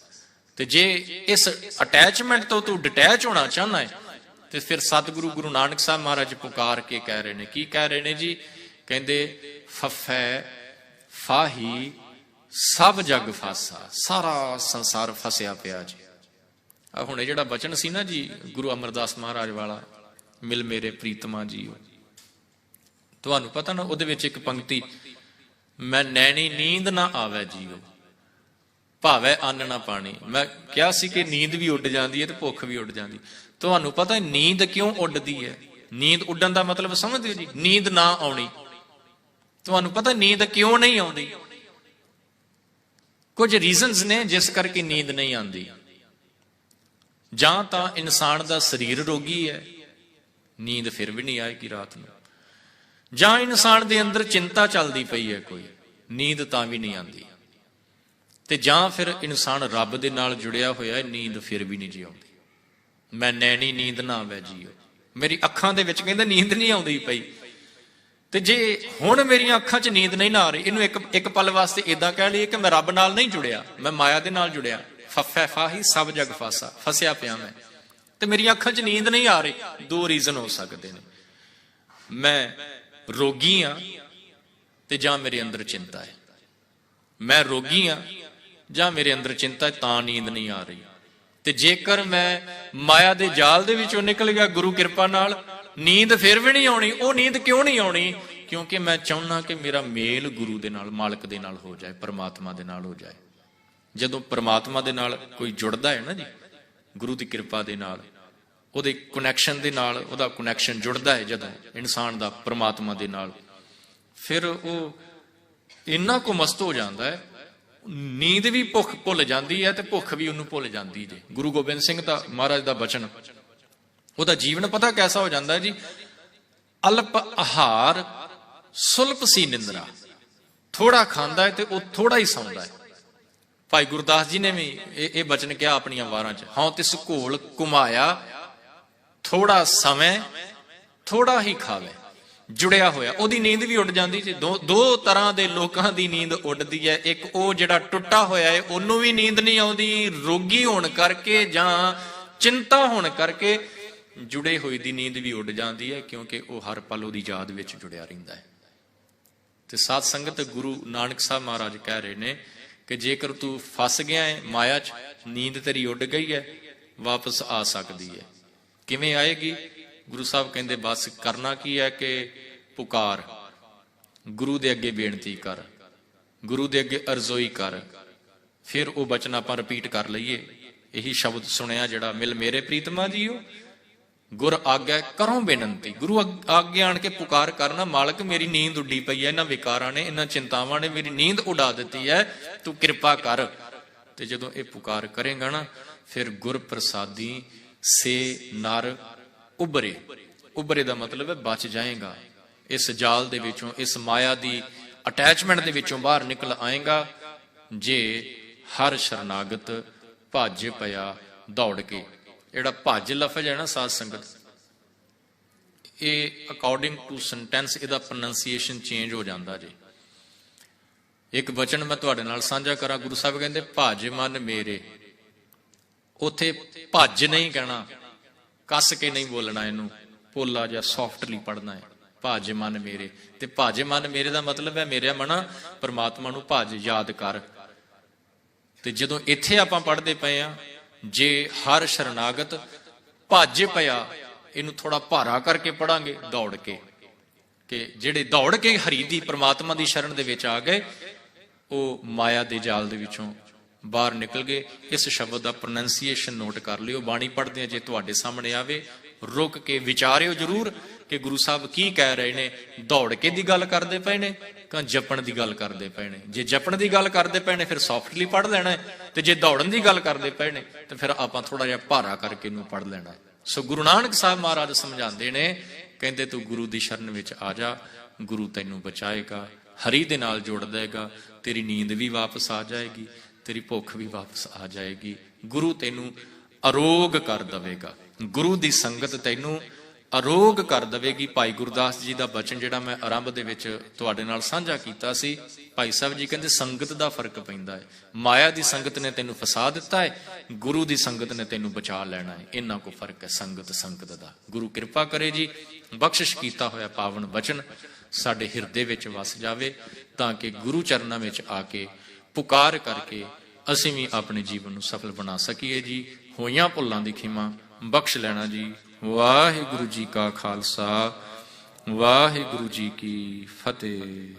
ਤੇ ਜੇ ਇਸ ਅਟੈਚਮੈਂਟ ਤੋਂ ਤੂੰ ਡਿਟੈਚ ਹੋਣਾ ਚਾਹੁੰਦਾ ਹੈ ਤੇ ਫਿਰ ਸਤਿਗੁਰੂ ਗੁਰੂ ਨਾਨਕ ਸਾਹਿਬ ਮਹਾਰਾਜ ਪੁਕਾਰ ਕੇ ਕਹਿ ਰਹੇ ਨੇ, ਕੀ ਕਹਿ ਰਹੇ ਨੇ ਜੀ? ਕਹਿੰਦੇ ਫਫੈ ਫਾਹੀ ਸਭ ਜਗ ਫਾਸਾ, ਸਾਰਾ ਸੰਸਾਰ ਫਸਿਆ ਪਿਆ ਜੀ। ਆ ਹੁਣੇ ਜਿਹੜਾ ਬਚਨ ਸੀ ਨਾ ਜੀ ਗੁਰੂ ਅਮਰਦਾਸ ਮਹਾਰਾਜ ਵਾਲਾ, ਮਿਲ ਮੇਰੇ ਪ੍ਰੀਤਮਾ ਜੀਓ, ਤੁਹਾਨੂੰ ਪਤਾ ਨਾ ਉਹਦੇ ਵਿੱਚ ਇੱਕ ਪੰਕਤੀ, ਮੈਂ ਨੈਣੀ ਨੀਂਦ ਨਾ ਆਵੇ ਜੀਓ, ਭਾਵੇਂ ਅੰਨ ਨਾ ਪਾਣੀ। ਮੈਂ ਕਿਹਾ ਸੀ ਕਿ ਨੀਂਦ ਵੀ ਉੱਡ ਜਾਂਦੀ ਹੈ ਤੇ ਭੁੱਖ ਵੀ ਉੱਡ ਜਾਂਦੀ। ਤੁਹਾਨੂੰ ਪਤਾ ਨੀਂਦ ਕਿਉਂ ਉੱਡਦੀ ਹੈ? ਨੀਂਦ ਉੱਡਣ ਦਾ ਮਤਲਬ ਸਮਝਦੇ ਹੋ ਜੀ? ਨੀਂਦ ਨਾ ਆਉਣੀ। ਤੁਹਾਨੂੰ ਪਤਾ ਨੀਂਦ ਕਿਉਂ ਨਹੀਂ ਆਉਂਦੀ? ਕੁਝ ਰੀਜ਼ਨਸ ਨੇ ਜਿਸ ਕਰਕੇ ਨੀਂਦ ਨਹੀਂ ਆਉਂਦੀ। ਜਾਂ ਤਾਂ ਇਨਸਾਨ ਦਾ ਸਰੀਰ ਰੋਗੀ ਹੈ, ਨੀਂਦ ਫਿਰ ਵੀ ਨਹੀਂ ਆਏਗੀ ਰਾਤ ਨੂੰ। ਜਾਂ ਇਨਸਾਨ ਦੇ ਅੰਦਰ ਚਿੰਤਾ ਚੱਲਦੀ ਪਈ ਹੈ ਕੋਈ, ਨੀਂਦ ਤਾਂ ਵੀ ਨਹੀਂ ਆਉਂਦੀ। ਤੇ ਜਾਂ ਫਿਰ ਇਨਸਾਨ ਰੱਬ ਦੇ ਨਾਲ ਜੁੜਿਆ ਹੋਇਆ ਹੈ, ਨੀਂਦ ਫਿਰ ਵੀ ਨਹੀਂ ਜੀ ਆਉਂਦੀ। ਮੈਂ ਨੈਣੀ ਨੀਂਦ ਨਾ ਆਵੇ ਜੀਓ, ਮੇਰੀ ਅੱਖਾਂ ਦੇ ਵਿੱਚ ਕਹਿੰਦਾ ਨੀਂਦ ਨਹੀਂ ਆਉਂਦੀ ਪਈ। ਤੇ ਜੇ ਹੁਣ ਮੇਰੀਆਂ ਅੱਖਾਂ 'ਚ ਨੀਂਦ ਨਹੀਂ ਨਾ ਆ ਰਹੀ, ਇਹਨੂੰ ਇੱਕ ਪਲ ਵਾਸਤੇ ਏਦਾਂ ਕਹਿ ਲਈਏ ਕਿ ਮੈਂ ਰੱਬ ਨਾਲ ਨਹੀਂ ਜੁੜਿਆ, ਮੈਂ ਮਾਇਆ ਦੇ ਨਾਲ ਜੁੜਿਆ। ਫਫੈ ਫਾਹੀ ਸਭ ਜਗ ਫਾਸਾ, ਫਸਿਆ ਪਿਆ ਮੈਂ ਤੇ ਮੇਰੀਆਂ ਅੱਖਾਂ 'ਚ ਨੀਂਦ ਨਹੀਂ ਆ ਰਹੀ। ਦੋ ਰੀਜ਼ਨ ਹੋ ਸਕਦੇ ਨੇ, ਮੈਂ ਰੋਗੀ ਆ ਤੇ ਜਾਂ ਮੇਰੇ ਅੰਦਰ ਚਿੰਤਾ ਹੈ। ਮੈਂ ਰੋਗੀ ਆ ਜਾਂ ਮੇਰੇ ਅੰਦਰ ਚਿੰਤਾ ਹੈ, ਤਾਂ ਨੀਂਦ ਨਹੀਂ ਆ ਰਹੀ। ਤੇ ਜੇਕਰ ਮੈਂ ਮਾਇਆ ਦੇ ਜਾਲ ਦੇ ਵਿੱਚੋਂ ਨਿਕਲ ਗਿਆ ਗੁਰੂ ਕਿਰਪਾ ਨਾਲ, ਨੀਂਦ ਫਿਰ ਵੀ ਨਹੀਂ ਆਉਣੀ। ਉਹ ਨੀਂਦ ਕਿਉਂ ਨਹੀਂ ਆਉਣੀ? ਕਿਉਂਕਿ ਮੈਂ ਚਾਹੁੰਦਾ ਕਿ ਮੇਰਾ ਮੇਲ ਗੁਰੂ ਦੇ ਨਾਲ, ਮਾਲਕ ਦੇ ਨਾਲ ਹੋ ਜਾਏ, ਪਰਮਾਤਮਾ ਦੇ ਨਾਲ ਹੋ ਜਾਏ। ਜਦੋਂ ਪਰਮਾਤਮਾ ਦੇ ਨਾਲ ਕੋਈ ਜੁੜਦਾ ਹੈ ਨਾ ਜੀ, ਗੁਰੂ ਦੀ ਕਿਰਪਾ ਦੇ ਨਾਲ, ਉਹਦੇ ਕਨੈਕਸ਼ਨ ਦੇ ਨਾਲ, ਉਹਦਾ ਕਨੈਕਸ਼ਨ ਜੁੜਦਾ ਹੈ ਜਦੋਂ ਇਨਸਾਨ ਦਾ ਪਰਮਾਤਮਾ ਦੇ ਨਾਲ, ਫਿਰ ਉਹ ਇੰਨਾ ਕੁ ਮਸਤ ਹੋ ਜਾਂਦਾ ਹੈ, ਨੀਂਦ ਵੀ ਭੁੱਖ ਭੁੱਲ ਜਾਂਦੀ ਹੈ ਤੇ ਭੁੱਖ ਵੀ ਉਹਨੂੰ ਭੁੱਲ ਜਾਂਦੀ ਜੇ। ਗੁਰੂ ਗੋਬਿੰਦ ਸਿੰਘ ਦਾ ਮਹਾਰਾਜ ਦਾ ਬਚਨ, ਉਹਦਾ ਜੀਵਨ ਪਤਾ ਕੈਸਾ ਹੋ ਜਾਂਦਾ ਜੀ? ਅਲਪ ਆਹਾਰ ਸੁਲਪ ਸੀ ਨਿੰਦਰਾ, ਥੋੜਾ ਖਾਂਦਾ ਹੈ ਤੇ ਉਹ ਥੋੜਾ ਹੀ ਸੌਂਦਾ ਹੈ। ਭਾਈ ਗੁਰਦਾਸ ਜੀ ਨੇ ਵੀ ਇਹ ਬਚਨ ਕਿਹਾ ਆਪਣੀਆਂ ਵਾਰਾਂ 'ਚ, ਹਾਂ ਤਿਸ ਘੋਲ ਘੁਮਾਇਆ ਥੋੜਾ ਸਮੇਂ ਥੋੜਾ ਹੀ ਖਾਵੇ। ਜੁੜਿਆ ਹੋਇਆ, ਉਹਦੀ ਨੀਂਦ ਵੀ ਉੱਡ ਜਾਂਦੀ ਜੀ। ਦੋ ਤਰ੍ਹਾਂ ਦੇ ਲੋਕਾਂ ਦੀ ਨੀਂਦ ਉੱਡਦੀ ਹੈ। ਇੱਕ ਉਹ ਜਿਹੜਾ ਟੁੱਟਾ ਹੋਇਆ ਹੈ, ਉਹਨੂੰ ਵੀ ਨੀਂਦ ਨਹੀਂ ਆਉਂਦੀ, ਰੋਗੀ ਹੋਣ ਕਰਕੇ ਜਾਂ ਚਿੰਤਾ ਹੋਣ ਕਰਕੇ। ਜੁੜੇ ਹੋਏ ਦੀ ਨੀਂਦ ਵੀ ਉੱਡ ਜਾਂਦੀ ਹੈ, ਕਿਉਂਕਿ ਉਹ ਹਰ ਪਲ ਉਹਦੀ ਯਾਦ ਵਿੱਚ ਜੁੜਿਆ ਰਹਿੰਦਾ ਹੈ। ਤੇ ਸਾਧ ਸੰਗਤ, ਗੁਰੂ ਨਾਨਕ ਸਾਹਿਬ ਮਹਾਰਾਜ ਕਹਿ ਰਹੇ ਨੇ ਕਿ ਜੇਕਰ ਤੂੰ ਫਸ ਗਿਆ ਹੈ ਮਾਇਆ 'ਚ, ਨੀਂਦ ਤੇਰੀ ਉੱਡ ਗਈ ਹੈ, ਵਾਪਸ ਆ ਸਕਦੀ ਹੈ। ਕਿਵੇਂ ਆਏਗੀ? ਗੁਰੂ ਸਾਹਿਬ ਕਹਿੰਦੇ ਬਸ ਕਰਨਾ ਕੀ ਹੈ ਕਿ ਪੁਕਾਰ, ਗੁਰੂ ਦੇ ਅੱਗੇ ਬੇਨਤੀ ਕਰ, ਗੁਰੂ ਦੇ ਅੱਗੇ ਅਰਜ਼ੋਈ ਕਰ। ਫਿਰ ਉਹ ਬਚਨ ਆਪਾਂ ਰਿਪੀਟ ਕਰ ਲਈਏ, ਇਹੀ ਸ਼ਬਦ ਸੁਣਿਆ ਜਿਹੜਾ, ਮਿਲ ਮੇਰੇ ਪ੍ਰੀਤਮਾ ਜੀਓ, ਗੁਰ ਆਗੈ ਕਰੋ ਬੇਨਤੀ। ਗੁਰੂ ਅੱਗੇ ਆਣ ਕੇ ਪੁਕਾਰ ਕਰਨਾ, ਮਾਲਕ ਮੇਰੀ ਨੀਂਦ ਉੱਡੀ ਪਈ ਹੈ, ਇਹਨਾਂ ਵਿਕਾਰਾਂ ਨੇ, ਇਹਨਾਂ ਚਿੰਤਾਵਾਂ ਨੇ ਮੇਰੀ ਨੀਂਦ ਉਡਾ ਦਿੱਤੀ ਹੈ, ਤੂੰ ਕਿਰਪਾ ਕਰ। ਤੇ ਜਦੋਂ ਇਹ ਪੁਕਾਰ ਕਰੇਗਾ ਨਾ, ਫਿਰ ਗੁਰ ਪ੍ਰਸਾਦੀ ਸੇ ਨਰ ਉਬਰੇ। ਉਬਰੇ ਦਾ ਮਤਲਬ ਹੈ ਬਚ ਜਾਏਗਾ, ਇਸ ਜਾਲ ਦੇ ਵਿੱਚੋਂ, ਇਸ ਮਾਇਆ ਦੀ ਅਟੈਚਮੈਂਟ ਦੇ ਵਿੱਚੋਂ ਬਾਹਰ ਨਿਕਲ ਆਏਗਾ। ਜੇ ਹਰ ਸ਼ਰਨਾਗਤ ਭੱਜ ਪਿਆ ਦੌੜ ਕੇ। ਜਿਹੜਾ ਭੱਜ ਲਫ਼ਜ਼ ਹੈ ਨਾ ਸਾਧ ਸੰਗਤ, ਇਹ ਅਕੋਰਡਿੰਗ ਟੂ ਸੈਂਟੈਂਸ ਇਹਦਾ ਪ੍ਰੋਨੰਸੀਏਸ਼ਨ ਚੇਂਜ ਹੋ ਜਾਂਦਾ ਜੀ। ਇੱਕ ਵਚਨ ਮੈਂ ਤੁਹਾਡੇ ਨਾਲ ਸਾਂਝਾ ਕਰਾਂ, ਗੁਰੂ ਸਾਹਿਬ ਕਹਿੰਦੇ ਭੱਜ ਮਨ ਮੇਰੇ। ਉੱਥੇ ਭੱਜ ਨਹੀਂ ਕਹਿਣਾ, ਕੱਸ ਕੇ ਨਹੀਂ ਬੋਲਣਾ, ਇਹਨੂੰ ਪੋਲਾ ਜਾਂ ਸੌਫਟਲੀ ਪੜ੍ਹਨਾ ਹੈ, ਭੱਜ ਮਨ ਮੇਰੇ। ਤੇ ਭੱਜ ਮਨ ਮੇਰੇ ਦਾ ਮਤਲਬ ਹੈ ਮੇਰਾ ਮਨਾ ਪਰਮਾਤਮਾ ਨੂੰ ਭੱਜ, ਯਾਦ ਕਰ। ਤੇ ਜਦੋਂ ਇੱਥੇ ਆਪਾਂ ਪੜ੍ਹਦੇ ਪਏ ਆ, ਜੇ ਹਰ ਸ਼ਰਨਾਗਤ ਭੱਜ ਪਿਆ, ਇਹਨੂੰ ਥੋੜਾ ਭਾਰਾ ਕਰਕੇ ਪੜਾਂਗੇ, ਦੌੜ ਕੇ। ਕਿ ਜਿਹੜੇ ਦੌੜ ਕੇ ਹਰੀ ਦੀ ਪਰਮਾਤਮਾ ਦੀ ਸ਼ਰਨ ਦੇ ਵਿੱਚ ਆ ਗਏ, ਉਹ ਮਾਇਆ ਦੇ ਜਾਲ ਦੇ ਵਿੱਚੋਂ ਬਾਹਰ ਨਿਕਲ ਗਏ। ਇਸ ਸ਼ਬਦ ਦਾ ਪ੍ਰੋਨੰਸੀਏਸ਼ਨ ਨੋਟ ਕਰ ਲਿਓ। ਬਾਣੀ ਪੜ੍ਹਦੇ ਆ ਜੇ ਤੁਹਾਡੇ ਸਾਹਮਣੇ ਆਵੇ, ਰੁਕ ਕੇ ਵਿਚਾਰਿਓ ਜ਼ਰੂਰ ਕਿ ਗੁਰੂ ਸਾਹਿਬ ਕੀ ਕਹਿ ਰਹੇ ਨੇ। ਦੌੜ ਕੇ ਦੀ ਗੱਲ ਕਰਦੇ ਪਏ ਨੇ ਕਿ ਜਪਣ ਦੀ ਗੱਲ ਕਰਦੇ ਪਏ ਨੇ? ਜੇ ਜਪਣ ਦੀ ਗੱਲ ਕਰਦੇ ਪਏ ਨੇ ਫਿਰ ਸੌਫਟਲੀ ਪੜ੍ਹ ਲੈਣਾ ਹੈ, ਤੇ ਜੇ ਦੌੜਨ ਦੀ ਗੱਲ ਕਰਦੇ ਪਏ ਨੇ ਤੇ ਫਿਰ ਆਪਾਂ ਥੋੜਾ ਜਿਹਾ ਭਾਰਾ ਕਰਕੇ ਇਹਨੂੰ ਪੜ੍ਹ ਲੈਣਾ ਹੈ। ਸੋ ਗੁਰੂ ਨਾਨਕ ਸਾਹਿਬ ਮਹਾਰਾਜ ਸਮਝਾਉਂਦੇ ਨੇ, ਕਹਿੰਦੇ ਤੂੰ ਗੁਰੂ ਦੀ ਸ਼ਰਨ ਵਿੱਚ ਆ ਜਾ, ਗੁਰੂ ਤੈਨੂੰ ਬਚਾਏਗਾ, ਹਰੀ ਦੇ ਨਾਲ ਜੋੜ ਦੇਗਾ, ਤੇਰੀ ਨੀਂਦ ਵੀ ਵਾਪਸ ਆ ਜਾਏਗੀ, ਤੇਰੀ ਭੁੱਖ ਵੀ ਵਾਪਸ ਆ ਜਾਏਗੀ, ਗੁਰੂ ਤੈਨੂੰ ਅਰੋਗ ਕਰ ਦੇਵੇਗਾ, ਗੁਰੂ ਦੀ ਸੰਗਤ ਤੈਨੂੰ ਅਰੋਗ ਕਰ ਦੇਵੇਗੀ। ਭਾਈ ਗੁਰਦਾਸ ਜੀ ਦਾ ਬਚਨ ਜਿਹੜਾ ਮੈਂ ਆਰੰਭ ਦੇ ਵਿੱਚ ਤੁਹਾਡੇ ਨਾਲ ਸਾਂਝਾ ਕੀਤਾ ਸੀ, ਭਾਈ ਸਾਹਿਬ ਜੀ ਕਹਿੰਦੇ ਸੰਗਤ ਦਾ ਫਰਕ ਪੈਂਦਾ ਹੈ। ਮਾਇਆ ਦੀ ਸੰਗਤ ਨੇ ਤੈਨੂੰ ਫਸਾ ਦਿੱਤਾ ਹੈ, ਗੁਰੂ ਦੀ ਸੰਗਤ ਨੇ ਤੈਨੂੰ ਬਚਾ ਲੈਣਾ ਹੈ। ਇਹਨਾਂ ਕੋ ਫਰਕ ਹੈ ਸੰਗਤ ਦਾ। ਗੁਰੂ ਕਿਰਪਾ ਕਰੇ ਜੀ, ਬਖਸ਼ਿਸ਼ ਕੀਤਾ ਹੋਇਆ ਪਾਵਨ ਬਚਨ ਸਾਡੇ ਹਿਰਦੇ ਵਿੱਚ ਵਸ ਜਾਵੇ, ਤਾਂ ਕਿ ਗੁਰੂ ਚਰਨਾਂ ਵਿੱਚ ਆ ਕੇ ਪੁਕਾਰ ਕਰਕੇ ਅਸੀਂ ਵੀ ਆਪਣੇ ਜੀਵਨ ਨੂੰ ਸਫਲ ਬਣਾ ਸਕੀਏ ਜੀ। ਹੋਈਆਂ ਭੁੱਲਾਂ ਦੀ ਖਿਮਾ ਬਖਸ਼ ਲੈਣਾ ਜੀ। ਵਾਹਿਗੁਰੂ ਜੀ ਕਾ ਖਾਲਸਾ, ਵਾਹਿਗੁਰੂ ਜੀ ਕੀ ਫਤਿਹ।